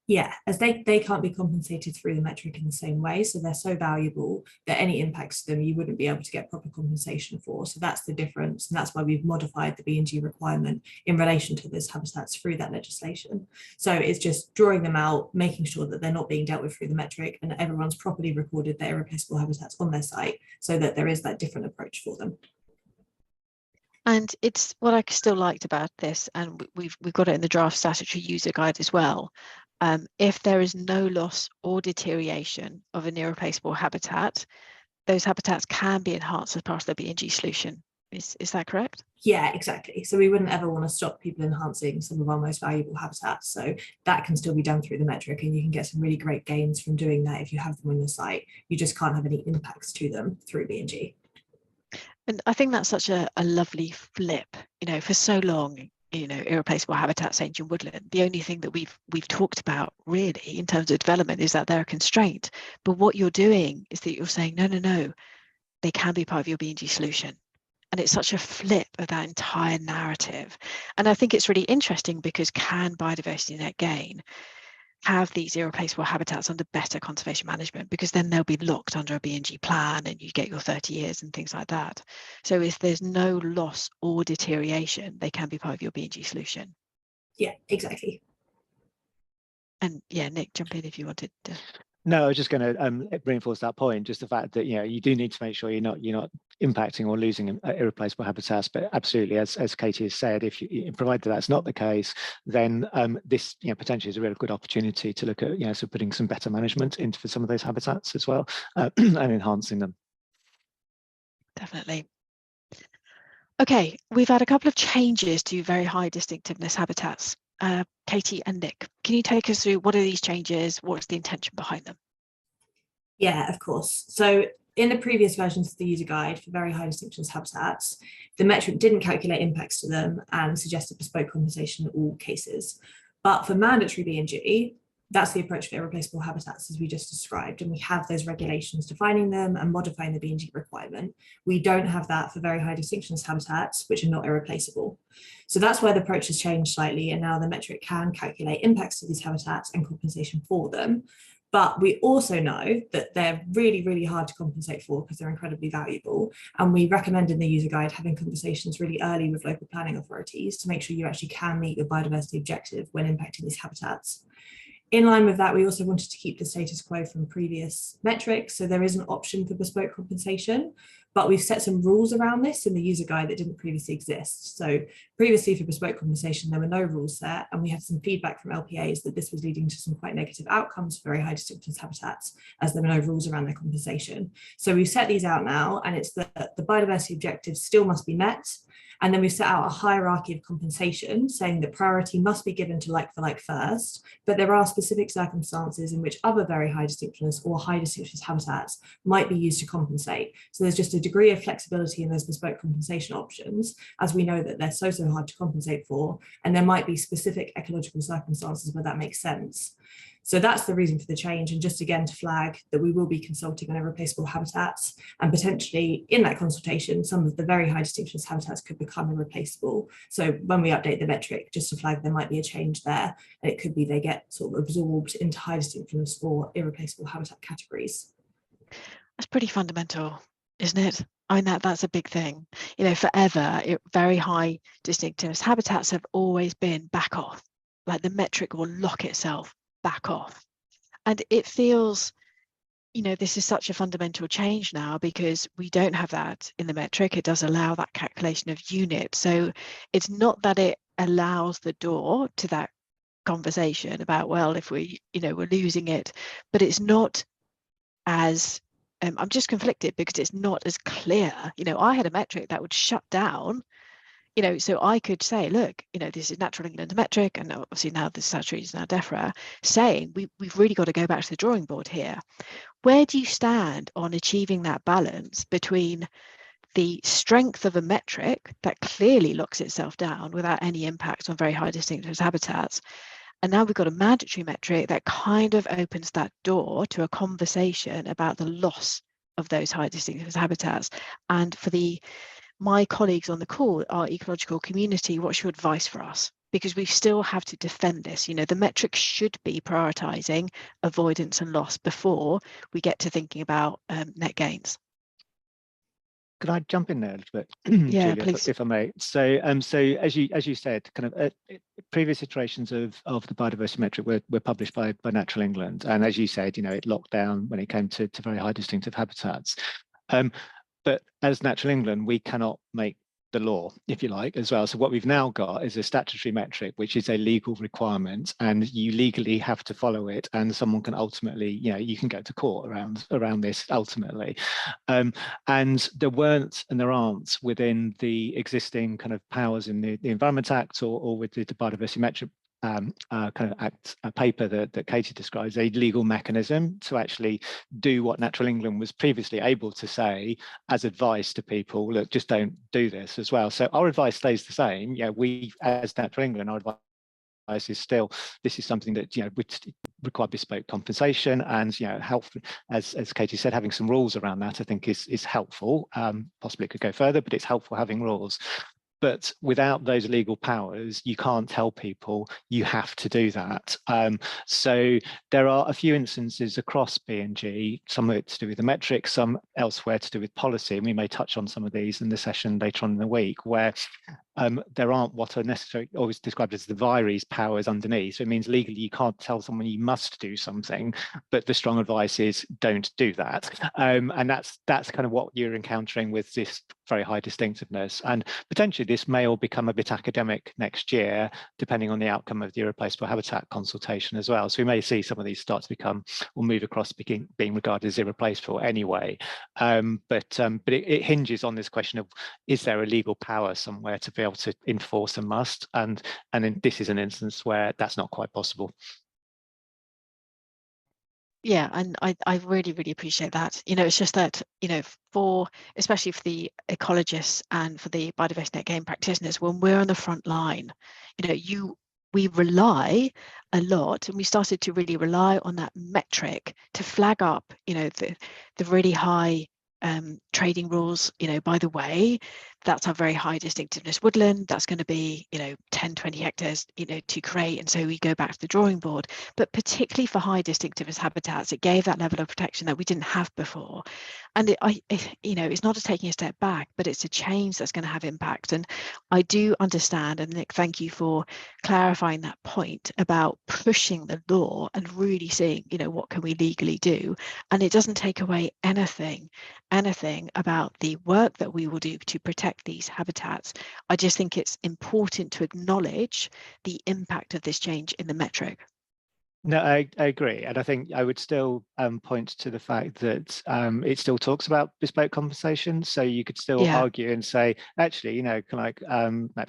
Yeah, as they can't be compensated through the metric in the same way. So they're so valuable that any impacts to them you wouldn't be able to get proper compensation for. So that's the difference. And that's why we've modified the B&G requirement in relation to those habitats through that legislation. So it's just drawing them out, making sure that they're not being dealt with through the metric, and everyone's properly recorded their irreplaceable habitats on their site, so that there is that different approach for them. And it's what I still liked about this, and we've got it in the draft statutory user guide as well. If there is no loss or deterioration of an irreplaceable habitat, those habitats can be enhanced as part of the B&G solution. Is that correct? Yeah, exactly. So we wouldn't ever want to stop people enhancing some of our most valuable habitats. So that can still be done through the metric, and you can get some really great gains from doing that if you have them on your site. You just can't have any impacts to them through B&G. And I think that's such a lovely flip. For so long, irreplaceable habitats, ancient woodland, the only thing that we've talked about really in terms of development is that they're a constraint. But what you're doing is that you're saying, no, they can be part of your B&G solution. And it's such a flip of that entire narrative. And I think it's really interesting because can Biodiversity Net Gain have these irreplaceable habitats under better conservation management, because then they'll be locked under a B&G plan and you get your 30 years and things like that. So if there's no loss or deterioration, they can be part of your B&G solution. Yeah, exactly. And yeah, Nick, jump in if you wanted to. No, I was just going to reinforce that point, just the fact that you do need to make sure you're not impacting or losing irreplaceable habitats. But absolutely, as Katie has said, if you provided that's not the case, then this potentially is a real good opportunity to look at so putting some better management into some of those habitats as well and enhancing them. Definitely. Okay, we've had a couple of changes to very high distinctiveness habitats. Katie and Nick, can you take us through what are these changes? What's the intention behind them? Yeah, of course. So in the previous versions of the user guide for very high distinctiveness habitats, the metric didn't calculate impacts to them and suggested bespoke compensation in all cases. But for mandatory B&G, that's the approach for irreplaceable habitats as we just described, and we have those regulations defining them and modifying the B&G requirement. We don't have that for very high distinctiveness habitats, which are not irreplaceable. So that's where the approach has changed slightly, and now the metric can calculate impacts to these habitats and compensation for them. But we also know that they're really, really hard to compensate for because they're incredibly valuable. And we recommend in the user guide having conversations really early with local planning authorities to make sure you actually can meet your biodiversity objective when impacting these habitats. In line with that, we also wanted to keep the status quo from previous metrics. So there is an option for bespoke compensation, but we've set some rules around this in the user guide that didn't previously exist. So previously for bespoke compensation, there were no rules set, and we had some feedback from LPAs that this was leading to some quite negative outcomes for very high distinctiveness habitats, as there were no rules around their compensation. So we've set these out now, and it's that the biodiversity objectives still must be met. And then we've set out a hierarchy of compensation, saying that priority must be given to like for like first, but there are specific circumstances in which other very high distinctiveness or high distinctiveness habitats might be used to compensate. So there's just a degree of flexibility in those bespoke compensation options, as we know that they're so hard to compensate for, and there might be specific ecological circumstances where that makes sense. So that's the reason for the change, and just again to flag that we will be consulting on irreplaceable habitats, and potentially in that consultation some of the very high distinctiveness habitats could become irreplaceable. So when we update the metric, just to flag there might be a change there, and it could be they get sort of absorbed into high distinctiveness or irreplaceable habitat categories. That's pretty fundamental, isn't it? I mean, that's a big thing. Forever, very high distinctiveness habitats have always been back off, like the metric will lock itself back off. And it feels, this is such a fundamental change now because we don't have that in the metric. It does allow that calculation of units. So it's not that it allows the door to that conversation about, well, if we're losing it, but it's not as, I'm just conflicted because it's not as clear. I had a metric that would shut down, so I could say, look, this is Natural England metric, and obviously now the statutory is now Defra, saying we've really got to go back to the drawing board here. Where do you stand on achieving that balance between the strength of a metric that clearly locks itself down without any impact on very high distinctiveness habitats, and now we've got a mandatory metric that kind of opens that door to a conversation about the loss of those high distinctiveness habitats? And for my colleagues on the call, our ecological community, what's your advice for us? Because we still have to defend this. The metric should be prioritising avoidance and loss before we get to thinking about net gains. Could I jump in there a little bit? Yeah, Julia, please. if I may. So as you said, kind of previous iterations of the biodiversity metric were published by Natural England, and as you said, it locked down when it came to very high distinctive habitats. But as Natural England, we cannot make the law, if you like, as well. So what we've now got is a statutory metric, which is a legal requirement, and you legally have to follow it, and someone can ultimately, you can go to court around this ultimately. And there weren't and there aren't within the existing kind of powers in the Environment Act or with the Biodiversity Metric kind of act paper that Katie describes, a legal mechanism to actually do what Natural England was previously able to say as advice to people: look, just don't do this as well. So our advice stays the same. We as Natural England, our advice is still, this is something that would require bespoke compensation, and help, as Katie said, having some rules around that I think is helpful. Possibly it could go further, but it's helpful having rules. But without those legal powers, you can't tell people you have to do that. So there are a few instances across B&G, some of it to do with the metrics, some elsewhere to do with policy, and we may touch on some of these in the session later on in the week, where there aren't what are necessarily always described as the vires powers underneath. So it means legally you can't tell someone you must do something, but the strong advice is don't do that. And that's kind of what you're encountering with this very high distinctiveness. And potentially this may all become a bit academic next year, depending on the outcome of the Irreplaceable Habitat consultation as well. So we may see some of these start to become or move across being regarded as irreplaceable anyway. But it hinges on this question of, is there a legal power somewhere to be able to enforce a must? And this is an instance where that's not quite possible. Yeah, and I really, really appreciate that. It's just that, especially for the ecologists and for the Biodiversity Net Gain practitioners, when we're on the front line, we rely a lot, and we started to really rely on that metric to flag up, the really high trading rules. By the way, that's our very high distinctiveness woodland. That's going to be 10, 20 hectares to create, and so we go back to the drawing board. But particularly for high distinctiveness habitats, it gave that level of protection that we didn't have before. And it's not a taking a step back, but it's a change that's going to have impact. And I do understand, and Nick, thank you for clarifying that point about pushing the law and really seeing what can we legally do. And it doesn't take away anything about the work that we will do to protect these habitats. I just think it's important to acknowledge the impact of this change in the metric. No, I agree. And I think I would still point to the fact that it still talks about bespoke compensation. So you could still argue and say, actually, Natural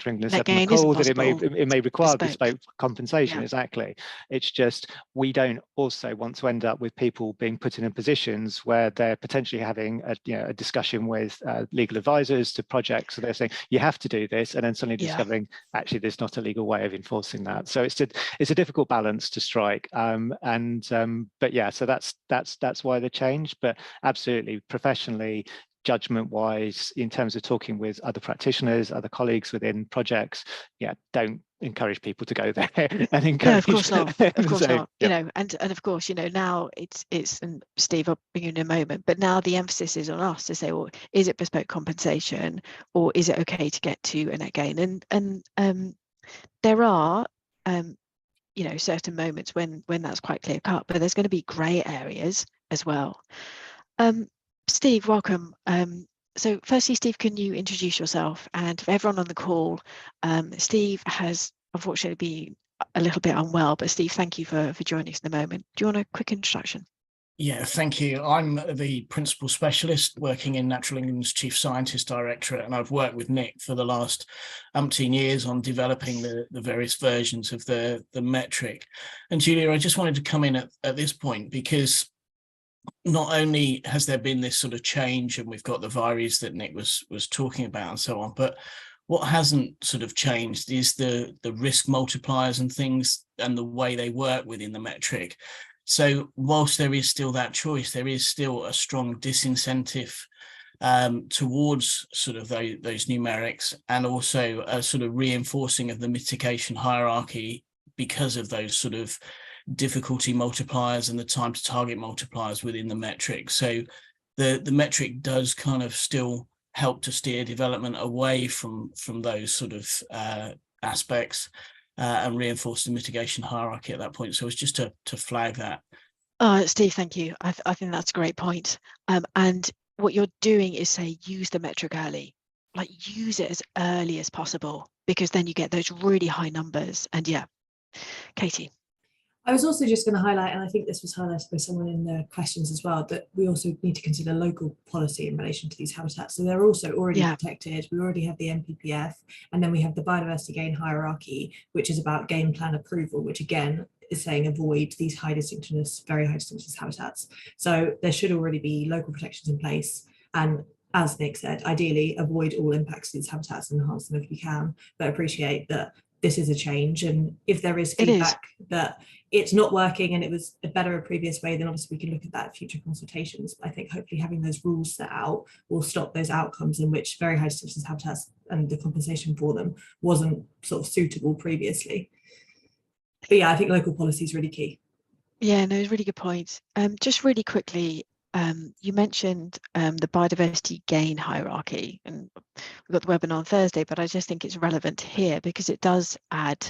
England said on the call that it may require bespoke compensation. Yeah. Exactly. It's just, we don't also want to end up with people being put in positions where they're potentially having a discussion with legal advisors to projects. So they're saying, you have to do this, and then suddenly discovering, actually, there's not a legal way of enforcing that. So it's a difficult balance to strike. But yeah, so that's why the change. But absolutely, professionally, judgment wise, in terms of talking with other practitioners, other colleagues within projects, don't encourage people to go there and encourage. No, of course not. Of course not. And of course, now it's and Steve, I'll bring you in a moment, but now the emphasis is on us to say, well, is it bespoke compensation, or is it okay to get to a net gain? And there are certain moments when that's quite clear cut, but there's going to be grey areas as well. Steve, welcome. So firstly, Steve, can you introduce yourself? And for everyone on the call, Steve has unfortunately been a little bit unwell, but Steve, thank you for joining us in the moment. Do you want a quick introduction? Yeah, thank you. I'm the principal specialist working in Natural England's Chief Scientist Directorate, and I've worked with Nick for the last umpteen years on developing the various versions of the metric. And Julia, I just wanted to come in at this point, because not only has there been this sort of change, and we've got the vires that Nick was talking about and so on, but what hasn't sort of changed is the risk multipliers and things and the way they work within the metric. So whilst there is still that choice, there is still a strong disincentive towards sort of those numerics, and also a sort of reinforcing of the mitigation hierarchy because of those sort of difficulty multipliers and the time to target multipliers within the metric. So the metric does kind of still help to steer development away from those sort of aspects. And reinforce the mitigation hierarchy at that point. So it's just to flag that. Steve, thank you. I think that's a great point. And what you're doing is say, use the metric early. like use it as early as possible, because then you get those really high numbers. And yeah, Katie. I was also just going to highlight, and I think this was highlighted by someone in the questions as well, that we also need to consider local policy in relation to these habitats. So they're also already protected. We already have the NPPF, and then we have the biodiversity gain hierarchy, which is about game plan approval, which again is saying avoid these high distinctiveness, very high distinctiveness habitats. So there should already be local protections in place. And as Nick said, ideally avoid all impacts to these habitats and enhance them if you can, but appreciate that this is a change, and if there is feedback that it's not working and it was a better a previous way, then obviously we can look at that at future consultations. But I think hopefully having those rules set out will stop those outcomes in which very high distinctiveness habitats and the compensation for them wasn't sort of suitable previously. But yeah, I think local policy is really key. Yeah, no, it's really good point. Just really quickly, you mentioned the biodiversity gain hierarchy, and we've got the webinar on Thursday, but I just think it's relevant here because it does add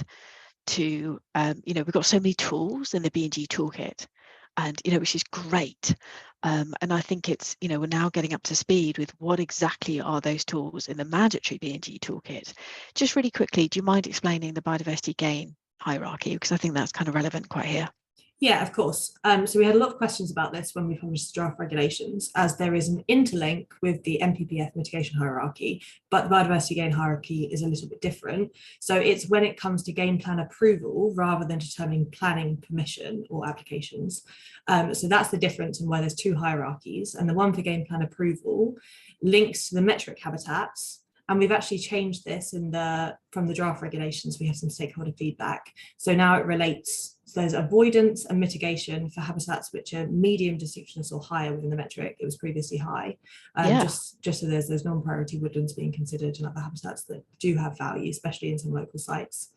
to, we've got so many tools in the B&G toolkit, and, which is great. And I think it's, we're now getting up to speed with what exactly are those tools in the mandatory B&G toolkit. Just really quickly, do you mind explaining the biodiversity gain hierarchy? Because I think that's kind of relevant quite here. Yeah, of course. So we had a lot of questions about this when we published the draft regulations, as there is an interlink with the NPPF mitigation hierarchy, but the biodiversity gain hierarchy is a little bit different. So it's when it comes to game plan approval rather than determining planning permission or applications. So that's the difference in why there's two hierarchies, and the one for game plan approval links to the metric habitats. And we've actually changed this from the draft regulations. We have some stakeholder feedback. So now it relates, so there's avoidance and mitigation for habitats which are medium distinctiveness or higher within the metric. It was previously high. Just so there's those non-priority woodlands being considered and other habitats that do have value, especially in some local sites.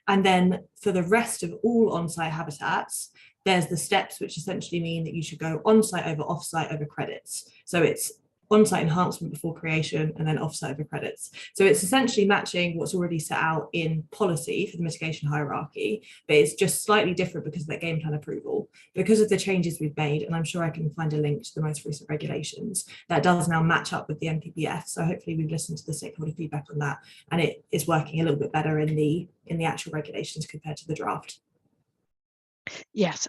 And then for the rest of all on-site habitats, there's the steps which essentially mean that you should go on-site over off-site over credits. So it's on-site enhancement before creation and then off-site over credits. So it's essentially matching what's already set out in policy for the mitigation hierarchy, but it's just slightly different because of that game plan approval. Because of the changes we've made, and I'm sure I can find a link to the most recent regulations, that does now match up with the NPPF. So hopefully we've listened to the stakeholder feedback on that, and it is working a little bit better in the actual regulations compared to the draft. Yes.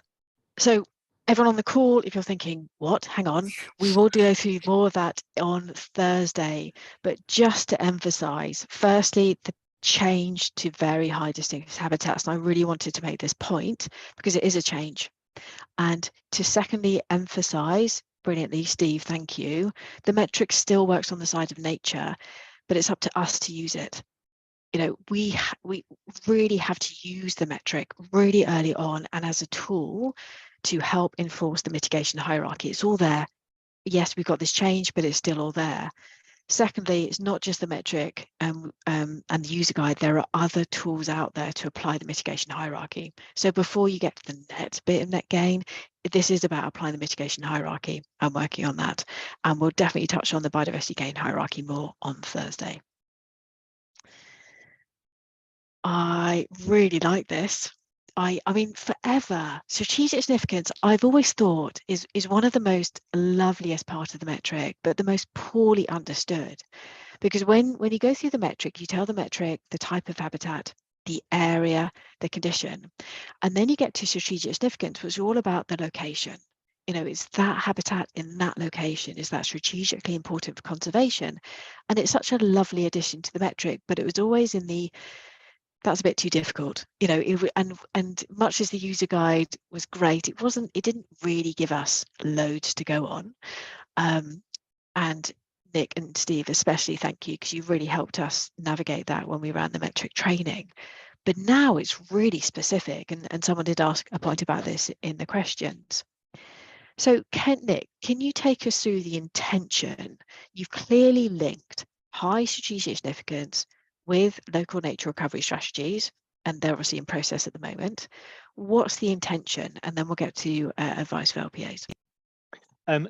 So everyone on the call, if you're thinking, what, hang on, we will go through more of that on Thursday, but just to emphasize, firstly, the change to very high distinctiveness habitats, and I really wanted to make this point because it is a change. And to secondly emphasize, brilliantly, Steve, thank you, the metric still works on the side of nature, but it's up to us to use it. We really have to use the metric really early on and as a tool to help enforce the mitigation hierarchy. It's all there. Yes, we've got this change, but it's still all there. Secondly, it's not just the metric and the user guide. There are other tools out there to apply the mitigation hierarchy. So before you get to the net bit of net gain, this is about applying the mitigation hierarchy and working on that. And we'll definitely touch on the biodiversity gain hierarchy more on Thursday. I really like this. I mean, forever, strategic significance, I've always thought is one of the most loveliest part of the metric, but the most poorly understood. Because when you go through the metric, you tell the metric the type of habitat, the area, the condition, and then you get to strategic significance, which is all about the location. It's that habitat in that location, is that strategically important for conservation? And it's such a lovely addition to the metric, but it was always in the that's a bit too difficult, and much as the user guide was great, it didn't really give us loads to go on. And Nick and Steve especially, thank you, because you really helped us navigate that when we ran the metric training. But now it's really specific, and someone did ask a point about this in the questions. So Nick, can you take us through the intention? You've clearly linked high strategic significance with local nature recovery strategies, and they're obviously in process at the moment. What's the intention? And then we'll get to advice for LPAs.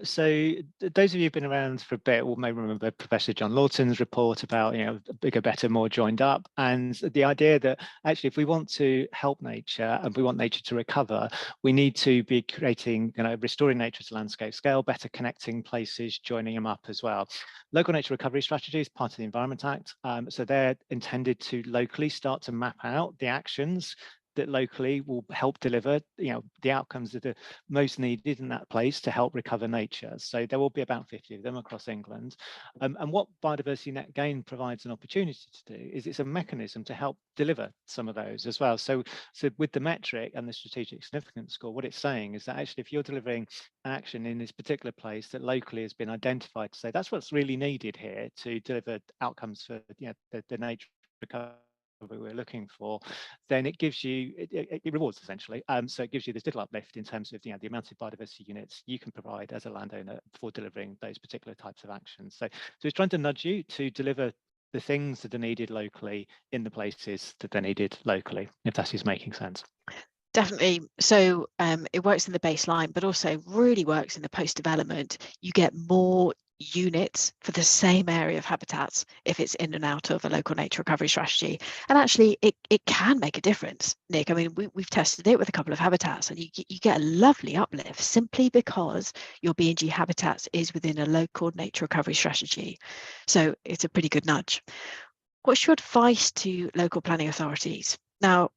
So those of you who've been around for a bit will may remember Professor John Lawton's report about, bigger, better, more joined up, and the idea that actually if we want to help nature and we want nature to recover, we need to be creating, restoring nature to landscape scale, better connecting places, joining them up as well. Local nature recovery strategies, part of the Environment Act, so they're intended to locally start to map out the actions that locally will help deliver, the outcomes that are most needed in that place to help recover nature. So there will be about 50 of them across England. And what Biodiversity Net Gain provides an opportunity to do is it's a mechanism to help deliver some of those as well. So with the metric and the strategic significance score, what it's saying is that actually if you're delivering an action in this particular place that locally has been identified to say that's what's really needed here to deliver outcomes for the nature recovery we're looking for, then it gives you, it rewards essentially. So it gives you this little uplift in terms of the amount of biodiversity units you can provide as a landowner for delivering those particular types of actions. So it's trying to nudge you to deliver the things that are needed locally in the places that they're needed locally, if that is making sense. Definitely. So it works in the baseline, but also really works in the post-development. You get more units for the same area of habitats if it's in and out of a local nature recovery strategy. And actually, it can make a difference, Nick. I mean, we've tested it with a couple of habitats, and you get a lovely uplift simply because your B&G habitats is within a local nature recovery strategy. So it's a pretty good nudge. What's your advice to local planning authorities? Now,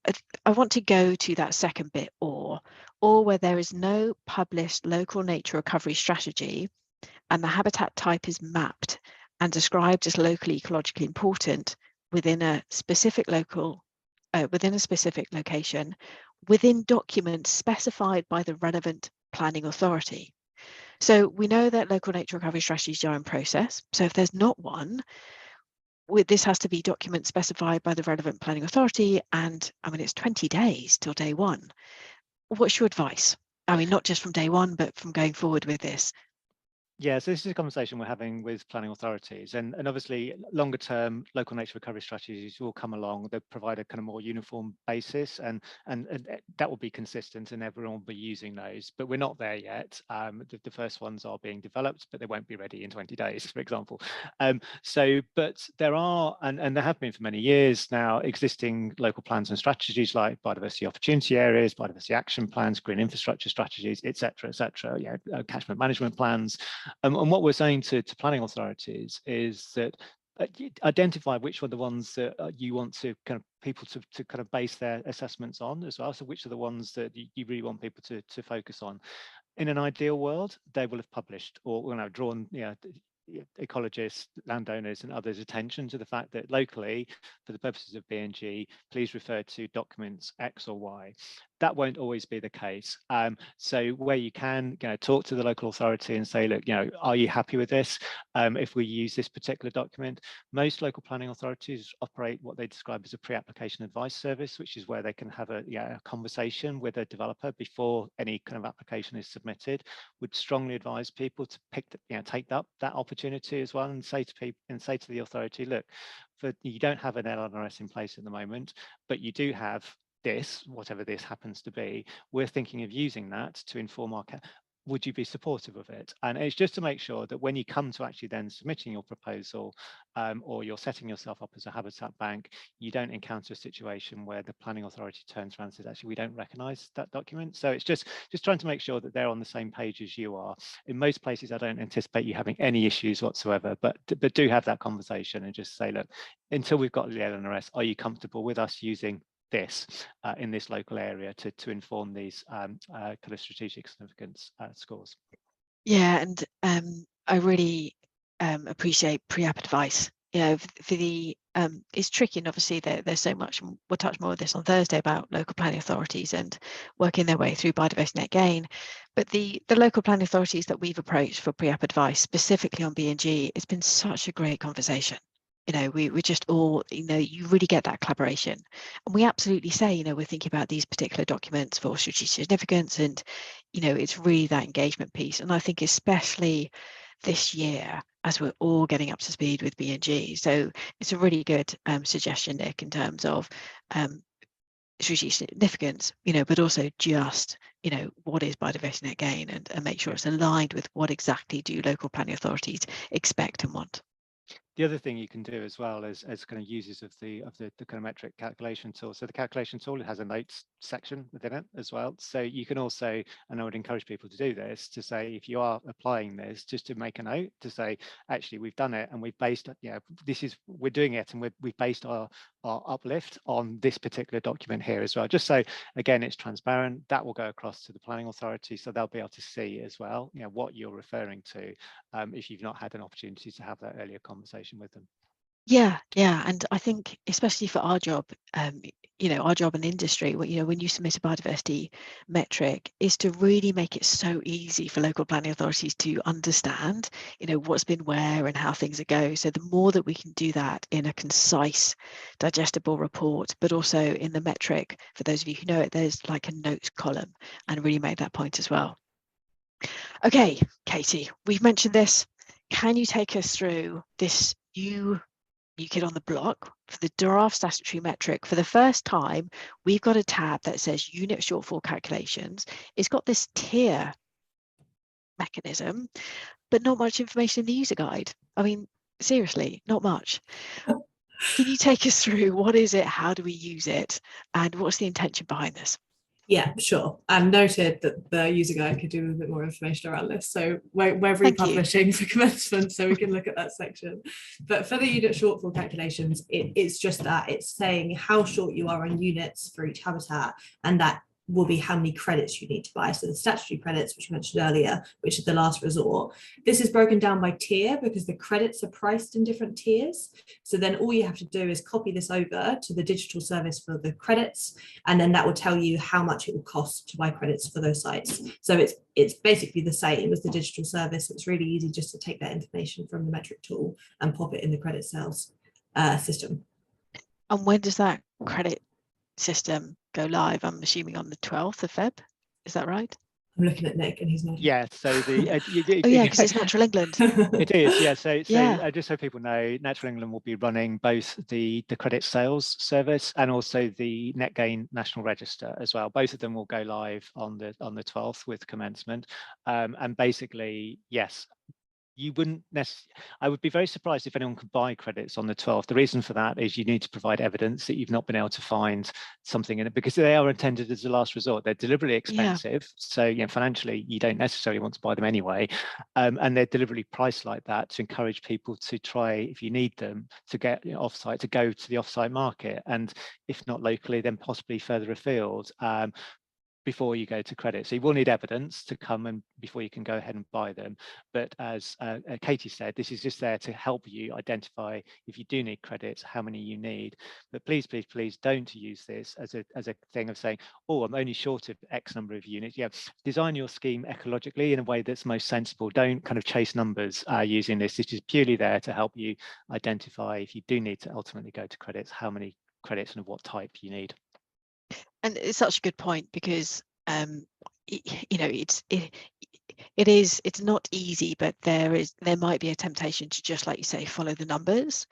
I want to go to that second bit, or where there is no published local nature recovery strategy and the habitat type is mapped and described as locally ecologically important within a specific location, within documents specified by the relevant planning authority. So we know that local nature recovery strategies are in process. So if there's not one, this has to be document specified by the relevant planning authority, and I mean it's 20 days till day one. What's your advice? I mean, not just from day one, but from going forward with this. Yeah, so this is a conversation we're having with planning authorities, and obviously longer term local nature recovery strategies will come along that provide a kind of more uniform basis, and that will be consistent and everyone will be using those, but we're not there yet. The first ones are being developed, but they won't be ready in 20 days, for example. But there are, and there have been for many years now, existing local plans and strategies like biodiversity opportunity areas, biodiversity action plans, green infrastructure strategies, etc., catchment management plans. And what we're saying to planning authorities is that identify which are the ones that you want to kind of people to kind of base their assessments on as well. So which are the ones that you really want people to focus on. In an ideal world, they will have published or drawn ecologists, landowners and others' attention to the fact that locally, for the purposes of B&G, please refer to documents X or Y. That won't always be the case. So where you can talk to the local authority and say, look, are you happy with this? If we use this particular document, most local planning authorities operate what they describe as a pre-application advice service, which is where they can have a conversation with a developer before any kind of application is submitted. Would strongly advise people to take up that opportunity as well and say to people and say to the authority, look, you don't have an LNRS in place at the moment, but you do have this, whatever this happens to be. We're thinking of using that to inform our would you be supportive of it? And it's just to make sure that when you come to actually then submitting your proposal or you're setting yourself up as a habitat bank, you don't encounter a situation where the planning authority turns around and says, actually, we don't recognise that document. So it's just trying to make sure that they're on the same page as you are. In most places, I don't anticipate you having any issues whatsoever, but do have that conversation and just say, look, until we've got the LNRS, are you comfortable with us using this in this local area to inform these kind of strategic significance scores? Yeah, and I really appreciate pre-app advice. For the it's tricky, and obviously there's so much. We'll touch more of this on Thursday about local planning authorities and working their way through Biodiversity Net Gain. But the local planning authorities that we've approached for pre-app advice, specifically on B&G, it's been such a great conversation. We just all, you really get that collaboration. And we absolutely say, we're thinking about these particular documents for strategic significance, and, it's really that engagement piece. And I think especially this year, as we're all getting up to speed with B&G. So it's a really good suggestion, Nick, in terms of strategic significance, but also just, what is biodiversity net gain, and make sure it's aligned with what exactly do local planning authorities expect and want. The other thing you can do as well as kind of users of the kind of metric calculation tool. So the calculation tool, it has a notes section within it as well. So you can also, and I would encourage people to do this, to say if you are applying this, just to make a note to say, actually, we've done it and we've based, we're doing it and we've based our uplift on this particular document here as well. Just so, again, it's transparent. That will go across to the planning authority, so they'll be able to see as well, what you're referring to, if you've not had an opportunity to have that earlier conversation with them. Yeah, and I think especially for our job, our job in industry, when you submit a biodiversity metric, is to really make it so easy for local planning authorities to understand, what's been where and how things go. So the more that we can do that in a concise, digestible report, but also in the metric, for those of you who know it, there's like a notes column, and really make that point as well. Okay, Katie, we've mentioned this. Can you take us through this new kid on the block for the draft statutory metric? For the first time, we've got a tab that says unit shortfall calculations. It's got this tier mechanism, but not much information in the user guide. I mean, seriously, not much. Can you take us through what is it, how do we use it, and what's the intention behind this? Yeah, sure. And noted that the user guide could do a bit more information around this. So we're republishing for commencement, so we can look at that section. But for the unit shortfall calculations, it's just that it's saying how short you are on units for each habitat, and that will be how many credits you need to buy. So the statutory credits, which you mentioned earlier, which is the last resort. This is broken down by tier because the credits are priced in different tiers. So then all you have to do is copy this over to the digital service for the credits, and then that will tell you how much it will cost to buy credits for those sites. So it's basically the same as the digital service. It's really easy just to take that information from the metric tool and pop it in the credit sales system. And when does that credit system go live? I'm assuming on the 12th of Feb. Is that right? I'm looking at Nick and he's nodding. Yeah, so the because it's Natural England. It is, yeah. So just so people know, Natural England will be running both the credit sales service and also the Net Gain National Register as well. Both of them will go live on the 12th with commencement. And basically, yes, you wouldn't necessarily, I would be very surprised if anyone could buy credits on the 12th. The reason for that is you need to provide evidence that you've not been able to find something in it, because they are intended as a last resort. They're deliberately expensive. So financially, you don't necessarily want to buy them anyway. And they're deliberately priced like that to encourage people to try, if you need them, to get offsite, to go to the offsite market. And if not locally, then possibly further afield. Before you go to credit. So you will need evidence to come and before you can go ahead and buy them. But as Katie said, this is just there to help you identify if you do need credits, how many you need. But please, please, please don't use this as a thing of saying, oh, I'm only short of X number of units. Yeah, design your scheme ecologically in a way that's most sensible. Don't kind of chase numbers using this. This is purely there to help you identify if you do need to ultimately go to credits, how many credits and of what type you need. And it's such a good point because it's not easy, but there might be a temptation to, just like you say, follow the numbers.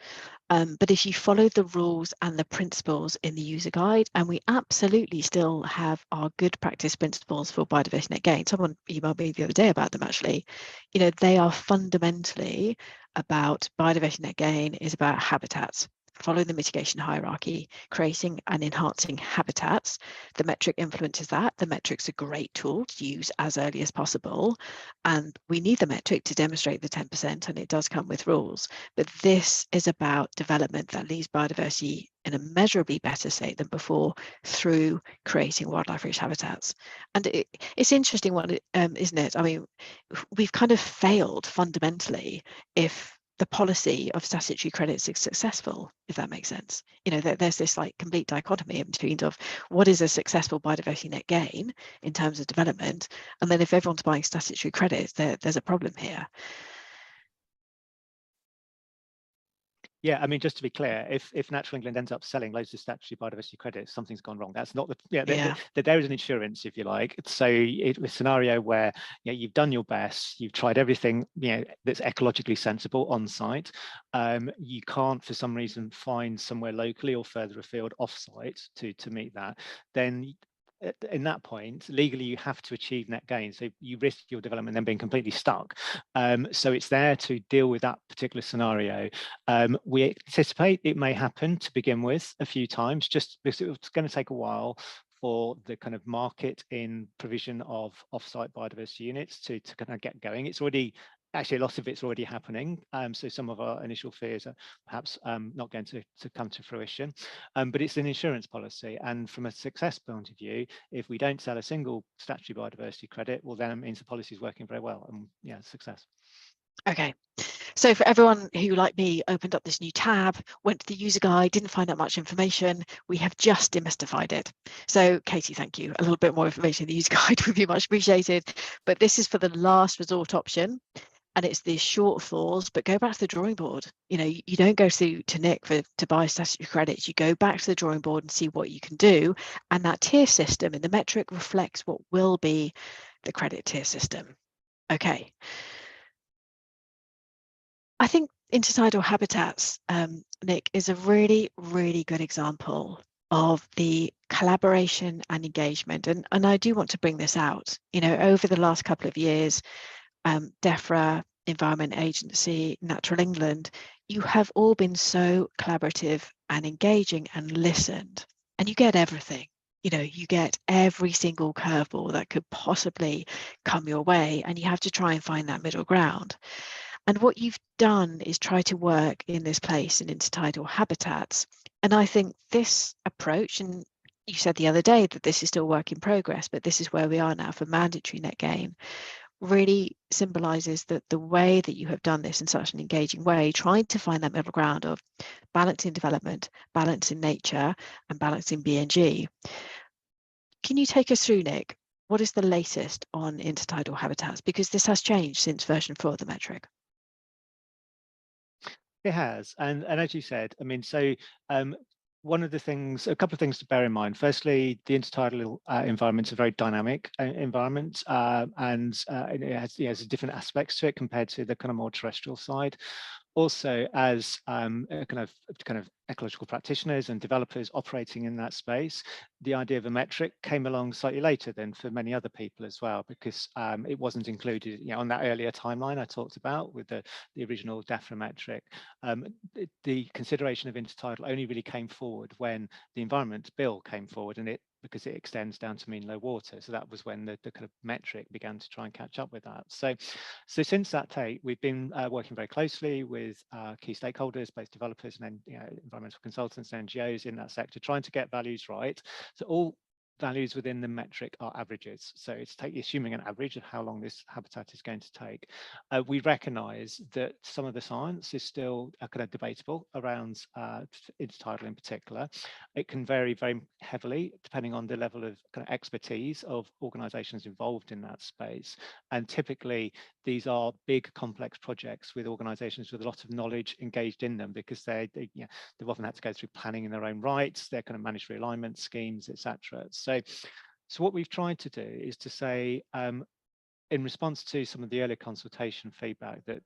But if you follow the rules and the principles in the user guide, and we absolutely still have our good practice principles for biodiversity net gain. Someone emailed me the other day about them actually. They are fundamentally about biodiversity net gain is about habitats. Follow the mitigation hierarchy, creating and enhancing habitats. The metric influences that. The metric's a great tool to use as early as possible. And we need the metric to demonstrate the 10%, and it does come with rules. But this is about development that leaves biodiversity in a measurably better state than before through creating wildlife-rich habitats. And it's interesting one, isn't it? I mean, we've kind of failed fundamentally if the policy of statutory credits is successful, if that makes sense. There's this like complete dichotomy in between of what is a successful biodiversity net gain in terms of development, and then if everyone's buying statutory credits, there's a problem here. Yeah, I mean, just to be clear, if Natural England ends up selling loads of statutory biodiversity credits, something's gone wrong. That's not the there is an insurance, if you like. So it's a scenario where you've done your best, you've tried everything that's ecologically sensible on site. You can't, for some reason, find somewhere locally or further afield off site to meet that. Then in that point, legally, you have to achieve net gain. So you risk your development then being completely stuck. So it's there to deal with that particular scenario. We anticipate it may happen to begin with a few times, just because it's going to take a while for the kind of market in provision of off-site biodiversity units to kind of get going. It's already actually a lot of it's already happening. So some of our initial fears are perhaps not going to come to fruition. But it's an insurance policy. And from a success point of view, if we don't sell a single statutory biodiversity credit, well, then it means the policy is working very well. And yeah, success. Okay. So for everyone who, like me, opened up this new tab, went to the user guide, didn't find that much information, we have just demystified it. So Katie, thank you. A little bit more information in the user guide would be much appreciated. But this is for the last resort option. And it's the shortfalls, but go back to the drawing board. You don't go to Nick to buy statutory credits. You go back to the drawing board and see what you can do. And that tier system in the metric reflects what will be the credit tier system. Okay. I think intertidal habitats, Nick, is a really, really good example of the collaboration and engagement. And I do want to bring this out. Over the last couple of years, Defra, Environment Agency, Natural England, you have all been so collaborative and engaging and listened, and you get everything. You get every single curveball that could possibly come your way, and you have to try and find that middle ground. And what you've done is try to work in this place in intertidal habitats. And I think this approach, and you said the other day that this is still work in progress, but this is where we are now for mandatory net gain, really symbolises that the way that you have done this in such an engaging way, trying to find that middle ground of balancing development, balancing nature, and balancing BNG. Can you take us through, Nick? What is the latest on intertidal habitats? Because this has changed since version 4 of the metric. It has, and as you said, I mean, so one of the things, a couple of things to bear in mind. Firstly, the intertidal environment is a very dynamic environment, and it has different aspects to it compared to the kind of more terrestrial side. Also, as kind of ecological practitioners and developers operating in that space, the idea of a metric came along slightly later than for many other people as well, because it wasn't included on that earlier timeline I talked about with the original Defra metric. The consideration of intertidal only really came forward when the Environment Bill came forward, and because it extends down to mean low water. So that was when the kind of metric began to try and catch up with that. So since that date, we've been working very closely with key stakeholders, both developers and environmental consultants and NGOs in that sector, trying to get values right. So all values within the metric are averages. So it's assuming an average of how long this habitat is going to take. We recognise that some of the science is still kind of debatable around intertidal in particular. It can vary very heavily depending on the level of kind of expertise of organisations involved in that space. And typically, these are big, complex projects with organisations with a lot of knowledge engaged in them, because they've often had to go through planning in their own rights. They're kind of managed realignment schemes, etc. So what we've tried to do is to say, in response to some of the earlier consultation feedback, that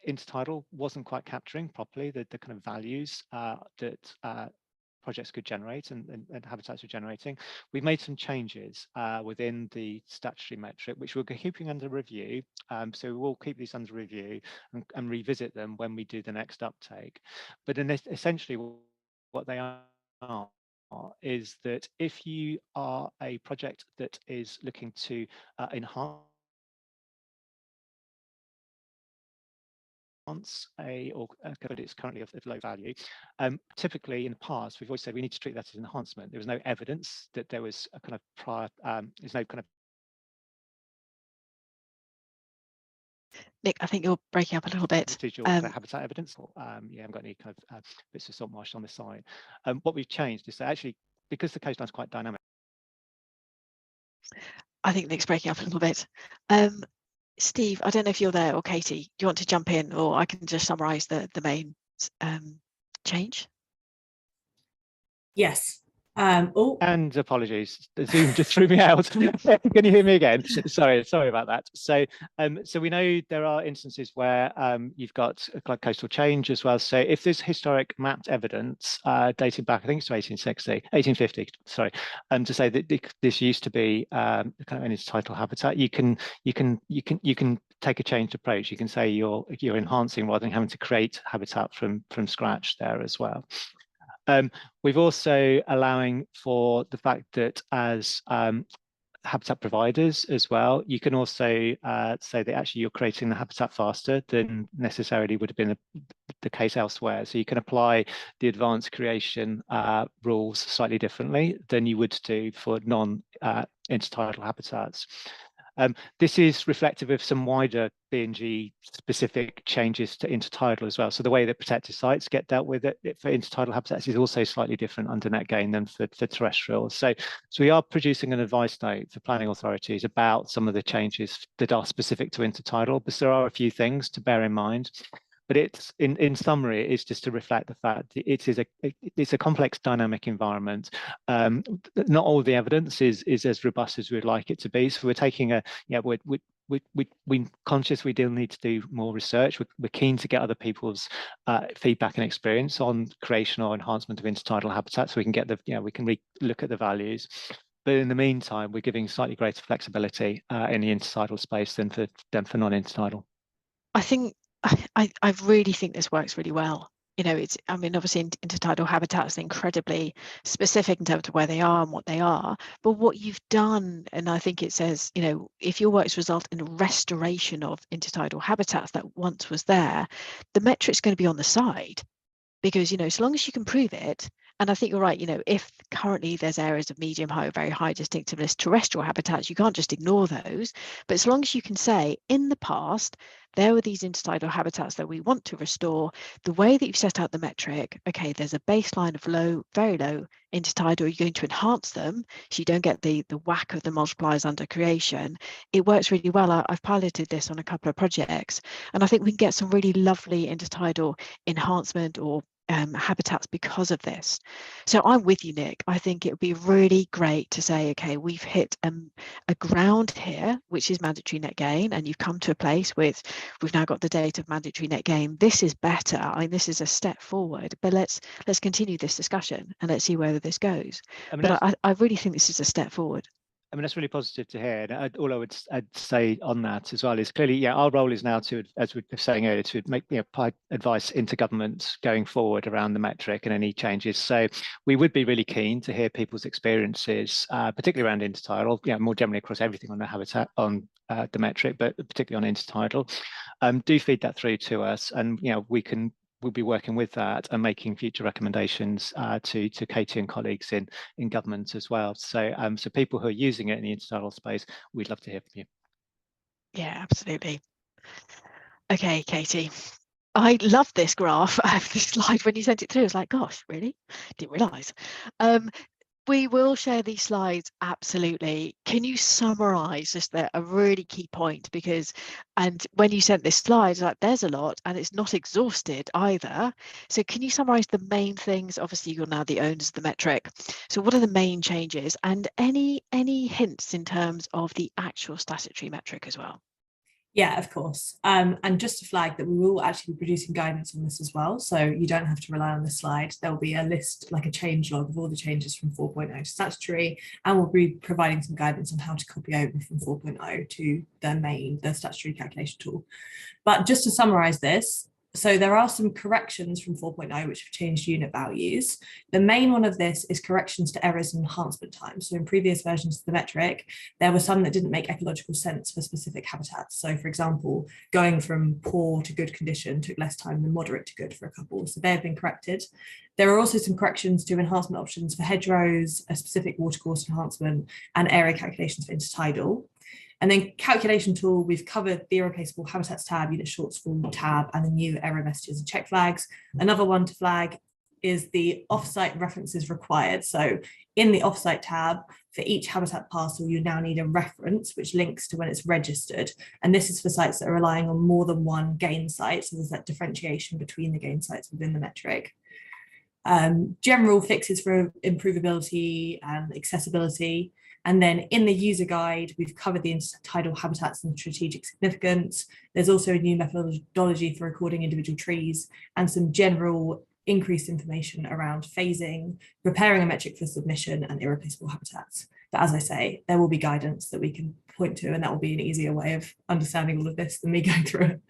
intertidal wasn't quite capturing properly the kind of values that projects could generate and habitats were generating. We've made some changes within the statutory metric, which we're keeping under review. So we'll keep these under review and revisit them when we do the next uptake. But essentially what they are is that if you are a project that is looking to enhance but it's currently of low value. Typically in the past, we've always said we need to treat that as enhancement. There was no evidence that there was a kind of prior, there's no kind of. Nick, I think you're breaking up a little bit. Residual habitat evidence, or you haven't got any kind of bits of salt marsh on the site. What we've changed is that actually, because the coastline's quite dynamic. I think Nick's breaking up a little bit. Steve, I don't know if you're there, or Katie, do you want to jump in, or I can just summarise the main change? Yes. And apologies, the Zoom just threw me out. Can you hear me again? Sorry about that. So we know there are instances where you've got like coastal change as well. So if there's historic mapped evidence dating back, I think it's to 1850, sorry, to say that this used to be kind of an intertidal habitat, you can take a changed approach. You can say you're enhancing rather than having to create habitat from scratch there as well. We've also allowing for the fact that as habitat providers as well, you can also say that actually you're creating the habitat faster than necessarily would have been the case elsewhere. So you can apply the advanced creation rules slightly differently than you would do for non-intertidal habitats. This is reflective of some wider BNG specific changes to intertidal as well. So the way that protected sites get dealt with it for intertidal habitats is also slightly different under Net Gain than for terrestrial. So we are producing an advice note for planning authorities about some of the changes that are specific to intertidal, but there are a few things to bear in mind. But it's in summary, it's just to reflect the fact that it's a complex dynamic environment. Not all the evidence is as robust as we'd like it to be. So we're taking we're conscious we do need to do more research. We're keen to get other people's feedback and experience on creation or enhancement of intertidal habitat, so we can get we can look at the values. But in the meantime, we're giving slightly greater flexibility in the intertidal space than for non-intertidal. I really think this works really well. I mean, obviously intertidal habitats are incredibly specific in terms of where they are and what they are, but what you've done, and I think it says, if your works result in a restoration of intertidal habitats that once was there, the metric's going to be on the side, because, as long as you can prove it. And I think you're right, if currently there's areas of medium high or very high distinctiveness terrestrial habitats, you can't just ignore those. But as long as you can say, in the past, there were these intertidal habitats that we want to restore, the way that you've set out the metric, okay, there's a baseline of low, very low intertidal, you're going to enhance them so you don't get the whack of the multipliers under creation. It works really well. I've piloted this on a couple of projects, and I think we can get some really lovely intertidal enhancement or habitats because of this. So I'm with you, Nick. I think it would be really great to say, okay, we've hit a ground here, which is mandatory net gain, and you've come to a place with, we've now got the date of mandatory net gain. This is better. I mean, this is a step forward, but let's continue this discussion and let's see where this goes. I mean, but I really think this is a step forward. I mean, that's really positive to hear. And all I'd say on that as well is clearly, our role is now to, as we were saying earlier, to make provide advice into government going forward around the metric and any changes. So we would be really keen to hear people's experiences, particularly around intertidal, more generally across everything on the habitat, on the metric, but particularly on intertidal. Do feed that through to us, and we'll be working with that and making future recommendations to Katie and colleagues in government as well. So so people who are using it in the intertidal space, we'd love to hear from you. Yeah, absolutely. Okay, Katie. I love this graph. This slide when you sent it through. I was like, gosh, really? Didn't realise. We will share these slides, absolutely. Can you summarise just a really key point? And when you sent this slide, like, there's a lot and it's not exhausted either. So can you summarise the main things? Obviously, you're now the owners of the metric. So what are the main changes, and any hints in terms of the actual statutory metric as well? Yeah, of course. And just to flag that we will actually be producing guidance on this as well. So you don't have to rely on this slide. There'll be a list, like a change log of all the changes from 4.0 to statutory, and we'll be providing some guidance on how to copy over from 4.0 to the statutory calculation tool. But just to summarize this, so there are some corrections from 4.0 which have changed unit values. The main one of this is corrections to errors and enhancement time. So in previous versions of the metric, there were some that didn't make ecological sense for specific habitats. So for example, going from poor to good condition took less time than moderate to good for a couple. So they have been corrected. There are also some corrections to enhancement options for hedgerows, a specific watercourse enhancement, and area calculations for intertidal. And then calculation tool, we've covered the irreplaceable habitats tab, unit shortfall tab, and the new error messages and check flags. Another one to flag is the offsite references required. So in the offsite tab, for each habitat parcel, you now need a reference which links to when it's registered. And this is for sites that are relying on more than one gain site. So there's that differentiation between the gain sites within the metric. General fixes for improvability and accessibility. And then in the user guide, we've covered the intertidal habitats and strategic significance. There's also a new methodology for recording individual trees and some general increased information around phasing, preparing a metric for submission, and irreplaceable habitats. But as I say, there will be guidance that we can point to, and that will be an easier way of understanding all of this than me going through it.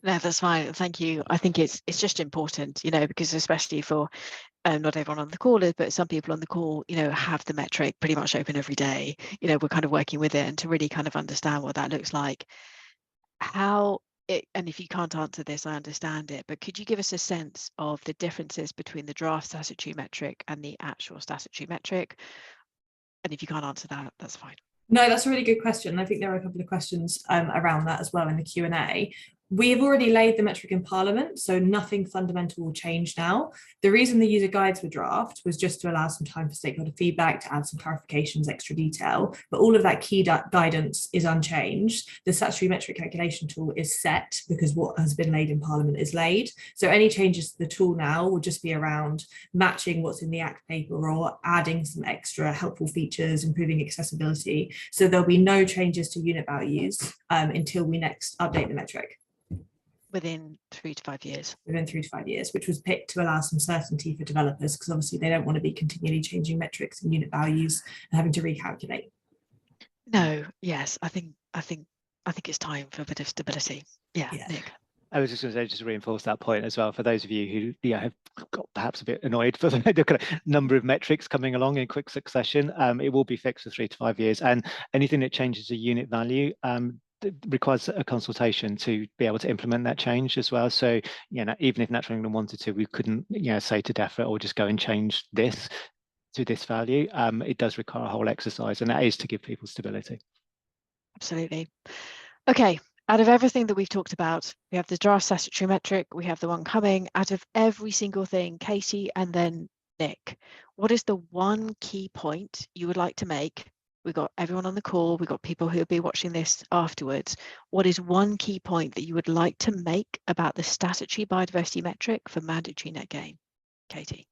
No, that's fine. Thank you. I think it's just important, you know, because especially for not everyone on the call is, but some people on the call, you know, have the metric pretty much open every day. You know, we're kind of working with it, and to really kind of understand what that looks like, how it, and if you can't answer this, I understand it, but could you give us a sense of the differences between the draft statutory metric and the actual statutory metric? And if you can't answer that, that's fine. No, that's a really good question. I think there are a couple of questions around that as well in the Q&A. We have already laid the metric in Parliament, so nothing fundamental will change now. The reason the user guides were draft was just to allow some time for stakeholder feedback, to add some clarifications, extra detail, but all of that key guidance is unchanged. The statutory metric calculation tool is set because what has been laid in Parliament is laid. So any changes to the tool now will just be around matching what's in the Act paper or adding some extra helpful features, improving accessibility. So there'll be no changes to unit values until we next update the metric. Within 3 to 5 years. Within 3 to 5 years, which was picked to allow some certainty for developers, because obviously they don't want to be continually changing metrics and unit values and having to recalculate. No, yes, I think it's time for a bit of stability. Yeah. Nick. I was just going to say, just to reinforce that point as well, for those of you who have got perhaps a bit annoyed for the kind of number of metrics coming along in quick succession, it will be fixed for 3 to 5 years, and anything that changes the unit value requires a consultation to be able to implement that change as well. So, you know, even if Natural England wanted to, we couldn't, you know, say to Defra, or just go and change this to this value. It does require a whole exercise, and that is to give people stability. Absolutely. Okay, out of everything that we've talked about, we have the draft statutory metric, we have the one coming. Out of every single thing, Katie and then Nick, what is the one key point you would like to make? We've got everyone on the call, we've got people who will be watching this afterwards. What is one key point that you would like to make about the statutory biodiversity metric for mandatory net gain? Katie.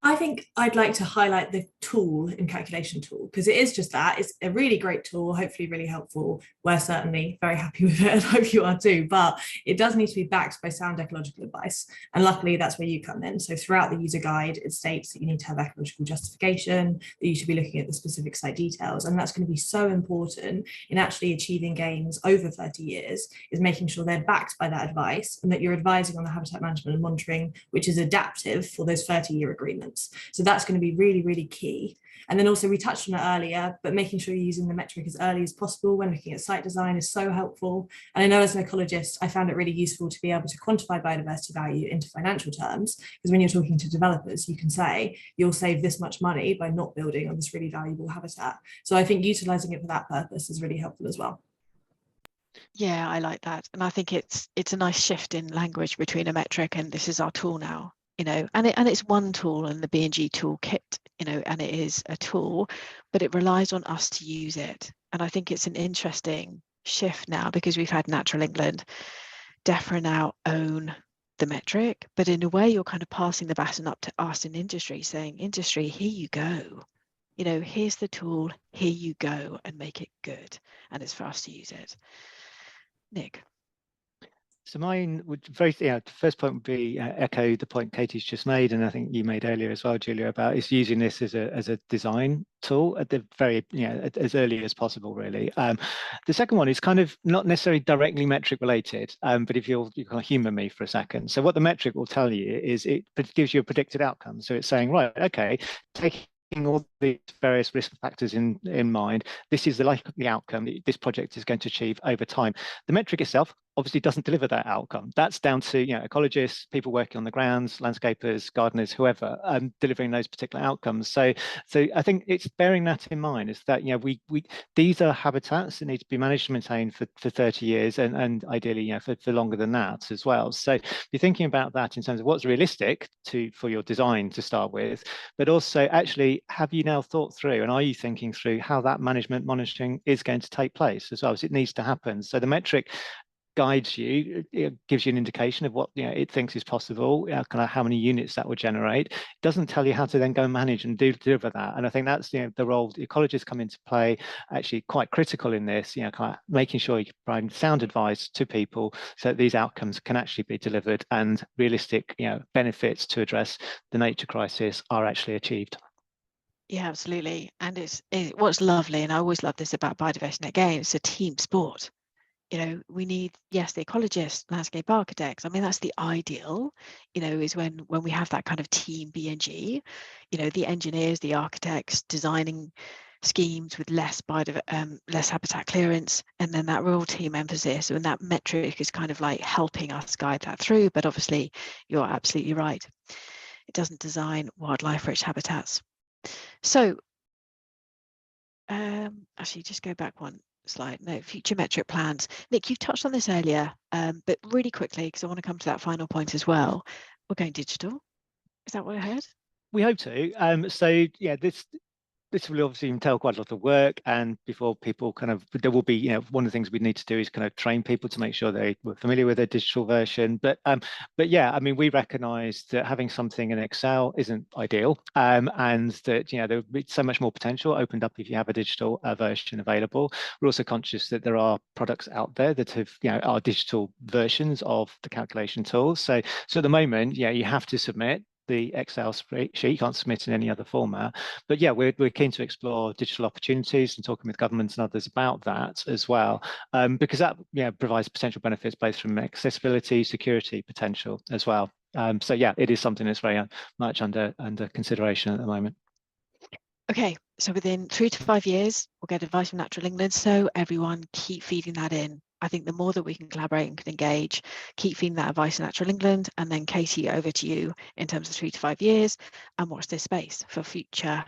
I think I'd like to highlight the tool in calculation tool, because it is just that. It's a really great tool, hopefully really helpful. We're certainly very happy with it, and hope you are too, but it does need to be backed by sound ecological advice. And luckily that's where you come in. So throughout the user guide, it states that you need to have ecological justification, that you should be looking at the specific site details. And that's going to be so important in actually achieving gains over 30 years, is making sure they're backed by that advice, and that you're advising on the habitat management and monitoring, which is adaptive for those 30-year agreements. So that's going to be really, really key. And then also, we touched on it earlier, but making sure you're using the metric as early as possible when looking at site design is so helpful. And I know as an ecologist, I found it really useful to be able to quantify biodiversity value into financial terms, because when you're talking to developers, you can say you'll save this much money by not building on this really valuable habitat. So I think utilising it for that purpose is really helpful as well. Yeah, I like that. And I think it's a nice shift in language between a metric and this is our tool now. You know, and it's one tool in the B&G toolkit, you know, and it is a tool, but it relies on us to use it. And I think it's an interesting shift now, because we've had Natural England, Defra now own the metric, but in a way you're kind of passing the baton up to us in industry, saying, industry, here you go. You know, here's the tool, here you go, and make it good. And it's for us to use it. Nick. So mine would the first point would be echo the point Katie's just made, and I think you made earlier as well, Julia, about is using this as a design tool at the very, as early as possible, really. The second one is kind of not necessarily directly metric related, but if you can humour me for a second. So what the metric will tell you is it gives you a predicted outcome. So it's saying, right, okay, taking all these various risk factors in mind, this is the likely outcome that this project is going to achieve over time. The metric itself obviously doesn't deliver that outcome. That's down to, you know, ecologists, people working on the grounds, landscapers, gardeners, whoever, delivering those particular outcomes. So I think it's bearing that in mind, is that, you know, these are habitats that need to be managed and maintained for 30 years and ideally, you know, for longer than that as well. So you're thinking about that in terms of what's realistic for your design to start with, but also actually, have you now thought through, and are you thinking through how that management monitoring is going to take place as well? So it needs to happen. So the metric guides you, it gives you an indication of what, you know, it thinks is possible, kind of how many units that would generate. It doesn't tell you how to then go and manage and deliver that. And I think that's, you know, the role the ecologists come into play, actually quite critical in this, you know, kind of making sure you provide sound advice to people so that these outcomes can actually be delivered and realistic, you know, benefits to address the nature crisis are actually achieved. Yeah, absolutely. And what's lovely, and I always love this about Biodiversity Net Gain, it's a team sport. You know, we need, yes, the ecologists, landscape architects. I mean, that's the ideal, you know, is when we have that kind of team BNG, you know, the engineers, the architects designing schemes with less habitat clearance, and then that real team emphasis, and that metric is kind of like helping us guide that through. But obviously, you're absolutely right. It doesn't design wildlife-rich habitats. So, actually, just go back one slide. No, future metric plans. Nick, you touched on this earlier, but really quickly, because I want to come to that final point as well. We're going digital. Is that what I heard? We hope to. So yeah, this will obviously entail quite a lot of work, and before people kind of, there will be, you know, one of the things we need to do is kind of train people to make sure they were familiar with their digital version. But yeah, I mean, we recognise that having something in Excel isn't ideal, and that, you know, there'll be so much more potential opened up if you have a digital version available. We're also conscious that there are products out there that have, you know, are digital versions of the calculation tools. So at the moment, yeah, you have to submit the Excel spreadsheet. You can't submit in any other format. But yeah, we're keen to explore digital opportunities and talking with governments and others about that as well, because that, you know, provides potential benefits both from accessibility, security potential as well. So yeah, it is something that's very much under consideration at the moment. Okay, so within 3 to 5 years, we'll get advice from Natural England. So everyone keep feeding that in. I think the more that we can collaborate and can engage, keep feeding that advice to Natural England, and then Katie, over to you in terms of 3 to 5 years, and watch this space for future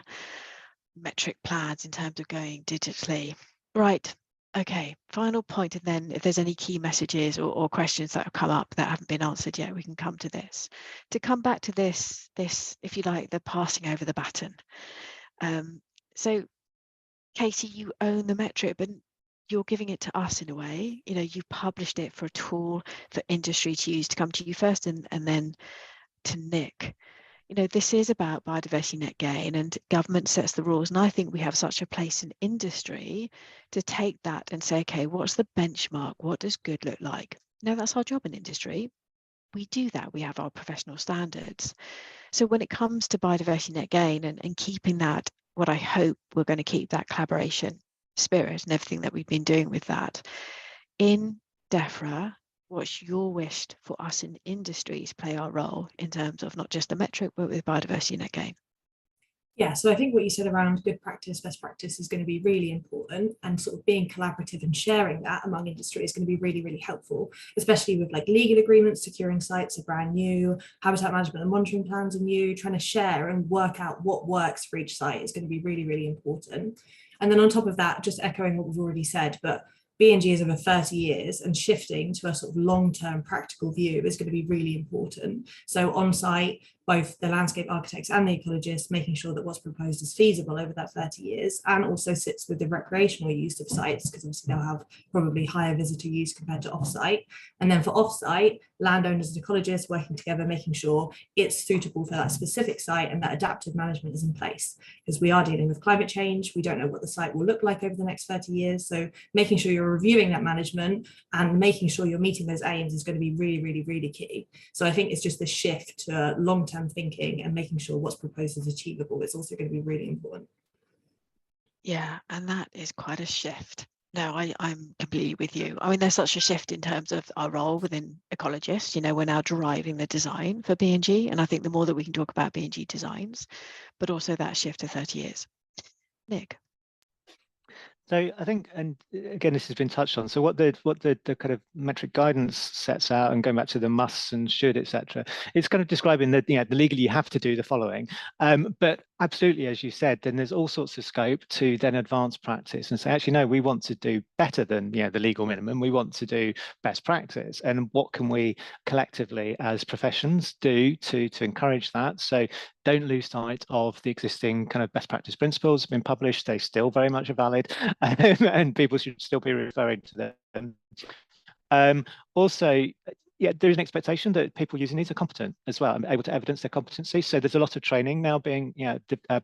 metric plans in terms of going digitally. Right. Okay, final point, and then if there's any key messages or questions that have come up that haven't been answered yet, we can come to this. To come back to this, if you like, the passing over the baton. So Katie, you own the metric, but you're giving it to us in a way. You know, you've published it for a tool for industry to use, to come to you first and then to Nick. You know, this is about biodiversity net gain, and government sets the rules. And I think we have such a place in industry to take that and say, okay, what's the benchmark? What does good look like? Now, that's our job in industry. We do that. We have our professional standards. So when it comes to biodiversity net gain and keeping that, what I hope we're going to keep that collaboration spirit and everything that we've been doing with that. In Defra, what's your wish for us in industry to play our role in terms of not just the metric, but with biodiversity net gain? Yeah, so I think what you said around good practice, best practice is going to be really important, and sort of being collaborative and sharing that among industry is going to be really, really helpful, especially with like legal agreements, securing sites are brand new, habitat management and monitoring plans are new. Trying to share and work out what works for each site is going to be really, really important. And then on top of that, just echoing what we've already said, but BNG is over 30 years, and shifting to a sort of long-term practical view is going to be really important. So on site, both the landscape architects and the ecologists making sure that what's proposed is feasible over that 30 years, and also sits with the recreational use of sites, because obviously they'll have probably higher visitor use compared to off-site. And then for off-site, landowners and ecologists working together, making sure it's suitable for that specific site and that adaptive management is in place, because we are dealing with climate change. We don't know what the site will look like over the next 30 years. So making sure you're reviewing that management and making sure you're meeting those aims is going to be really, really, really key. So I think it's just the shift to long-term thinking and making sure what's proposed is achievable. It's also going to be really important. Yeah, and that is quite a shift. No, I'm completely with you. I mean, there's such a shift in terms of our role within ecologists. You know, we're now driving the design for BNG, and I think the more that we can talk about BNG designs, but also that shift to 30 years. Nick. So I think, and again, this has been touched on. So what the kind of metric guidance sets out, and going back to the musts and should, etc., it's kind of describing that, the legally you have to do the following. But absolutely, as you said, then there's all sorts of scope to then advance practice and say, actually, no, we want to do better than the legal minimum. We want to do best practice, and what can we collectively as professions do to encourage that? So don't lose sight of the existing kind of best practice principles have been published. They still very much are valid, and people should still be referring to them. Also, there is an expectation that people using these are competent as well and able to evidence their competency. So there's a lot of training now being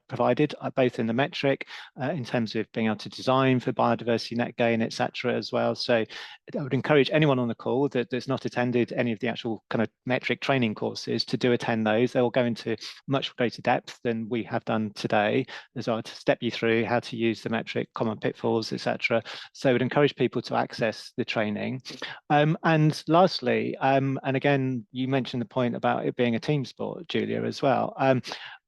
provided, both in the metric, in terms of being able to design for biodiversity net gain, etc. as well. So I would encourage anyone on the call that's not attended any of the actual kind of metric training courses to attend those. They will go into much greater depth than we have done today, as well, to step you through how to use the metric, common pitfalls, etc. So I would encourage people to access the training. And lastly, and again, you mentioned the point about it being a team sport, Julia, as well.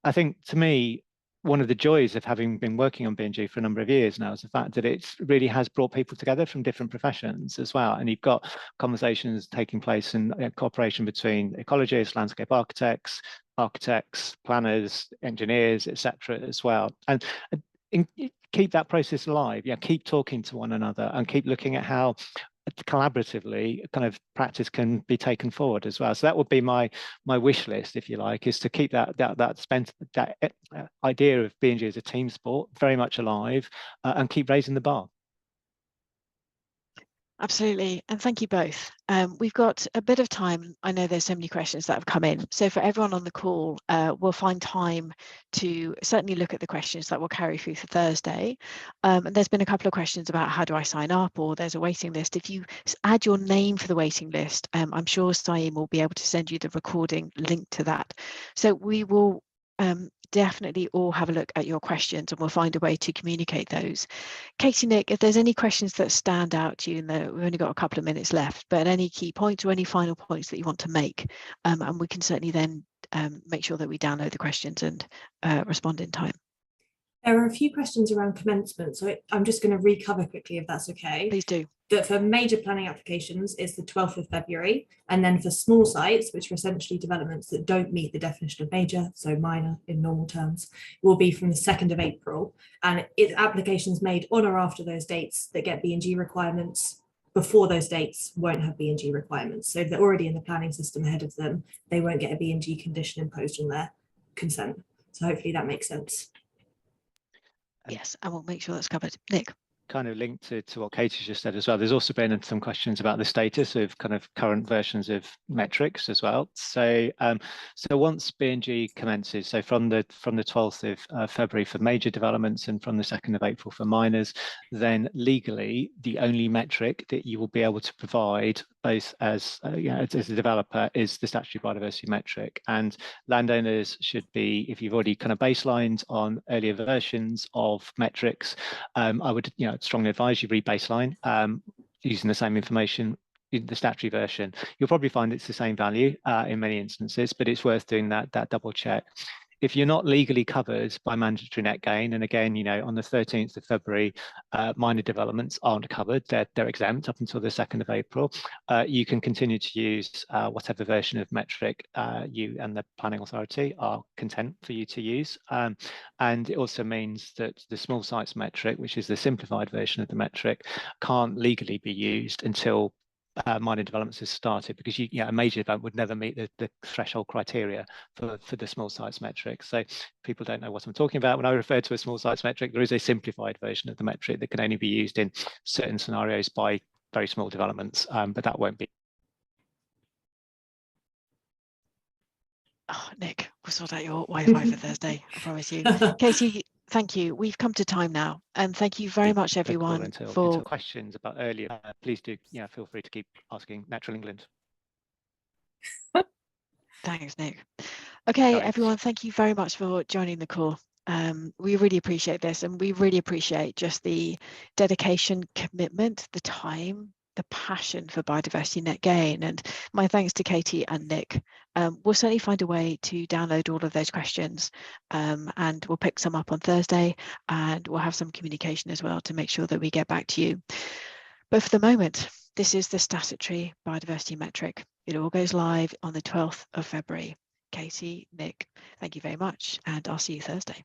I think, to me, one of the joys of having been working on BNG for a number of years now is the fact that it really has brought people together from different professions as well. And you've got conversations taking place in cooperation between ecologists, landscape architects, planners, engineers, etc. as well. And keep that process alive. Keep talking to one another and keep looking at how collaboratively kind of practice can be taken forward as well. So that would be my wish list, if you like, is to keep that idea of BNG as a team sport very much alive, and keep raising the bar. Absolutely, and thank you both. We've got a bit of time. I know there's so many questions that have come in. So for everyone on the call, we'll find time to certainly look at the questions that we'll carry through for Thursday. And there's been a couple of questions about how do I sign up, or there's a waiting list. If you add your name for the waiting list, I'm sure Saeem will be able to send you the recording link to that. So we will definitely all have a look at your questions, and we'll find a way to communicate those. Katie, Nick, if there's any questions that stand out to you, and we've only got a couple of minutes left, but any key points or any final points that you want to make, and we can certainly then make sure that we download the questions and respond in time. There are a few questions around commencement, so I'm just going to recover quickly, if that's okay. Please do. That for major planning applications is the 12th of February, and then for small sites, which are essentially developments that don't meet the definition of major, so minor in normal terms, will be from the 2nd of April. And it's applications made on or after those dates that get BNG requirements before those dates won't have BNG requirements. So if they're already in the planning system ahead of them, they won't get a BNG condition imposed on their consent. So hopefully that makes sense. Yes, and we'll make sure that's covered. Nick. Kind of linked to what Katie just said as well, there's also been some questions about the status of kind of current versions of metrics as well. So so once BNG commences, so from the 12th of February for major developments and from the 2nd of April for minors, then legally the only metric that you will be able to provide both as as a developer is the Statutory Biodiversity Metric. And landowners should be, if you've already kind of baselined on earlier versions of metrics, I would strongly advise you re-baseline using the same information in the statutory version. You'll probably find it's the same value in many instances, but it's worth doing that double check. If you're not legally covered by mandatory net gain, and again, on the 13th of February, minor developments aren't covered, they're exempt up until the 2nd of April, you can continue to use whatever version of metric you and the planning authority are content for you to use. And it also means that the small sites metric, which is the simplified version of the metric, can't legally be used until minor developments has started, because a major event would never meet the threshold criteria for the small sites metric. So people don't know what I'm talking about when I refer to a small sites metric. There is a simplified version of the metric that can only be used in certain scenarios by very small developments, but that won't be. Oh, Nick, we'll sort out your Wi-Fi for Thursday, I promise you. Katie, thank you. We've come to time now, and thank you very much, everyone, until questions about earlier. Please do, feel free to keep asking Natural England. Thanks, Nick. Okay, Nice. everyone, thank you very much for joining the call. We really appreciate this, and we really appreciate just the dedication, commitment, the time, the passion for Biodiversity Net Gain. And my thanks to Katie and Nick. We'll certainly find a way to download all of those questions, and we'll pick some up on Thursday, and we'll have some communication as well to make sure that we get back to you. But for the moment, this is the Statutory Biodiversity Metric. It all goes live on the 12th of February. Katie, Nick, thank you very much, and I'll see you Thursday.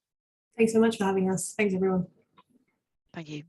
Thanks so much for having us. Thanks, everyone. Thank you.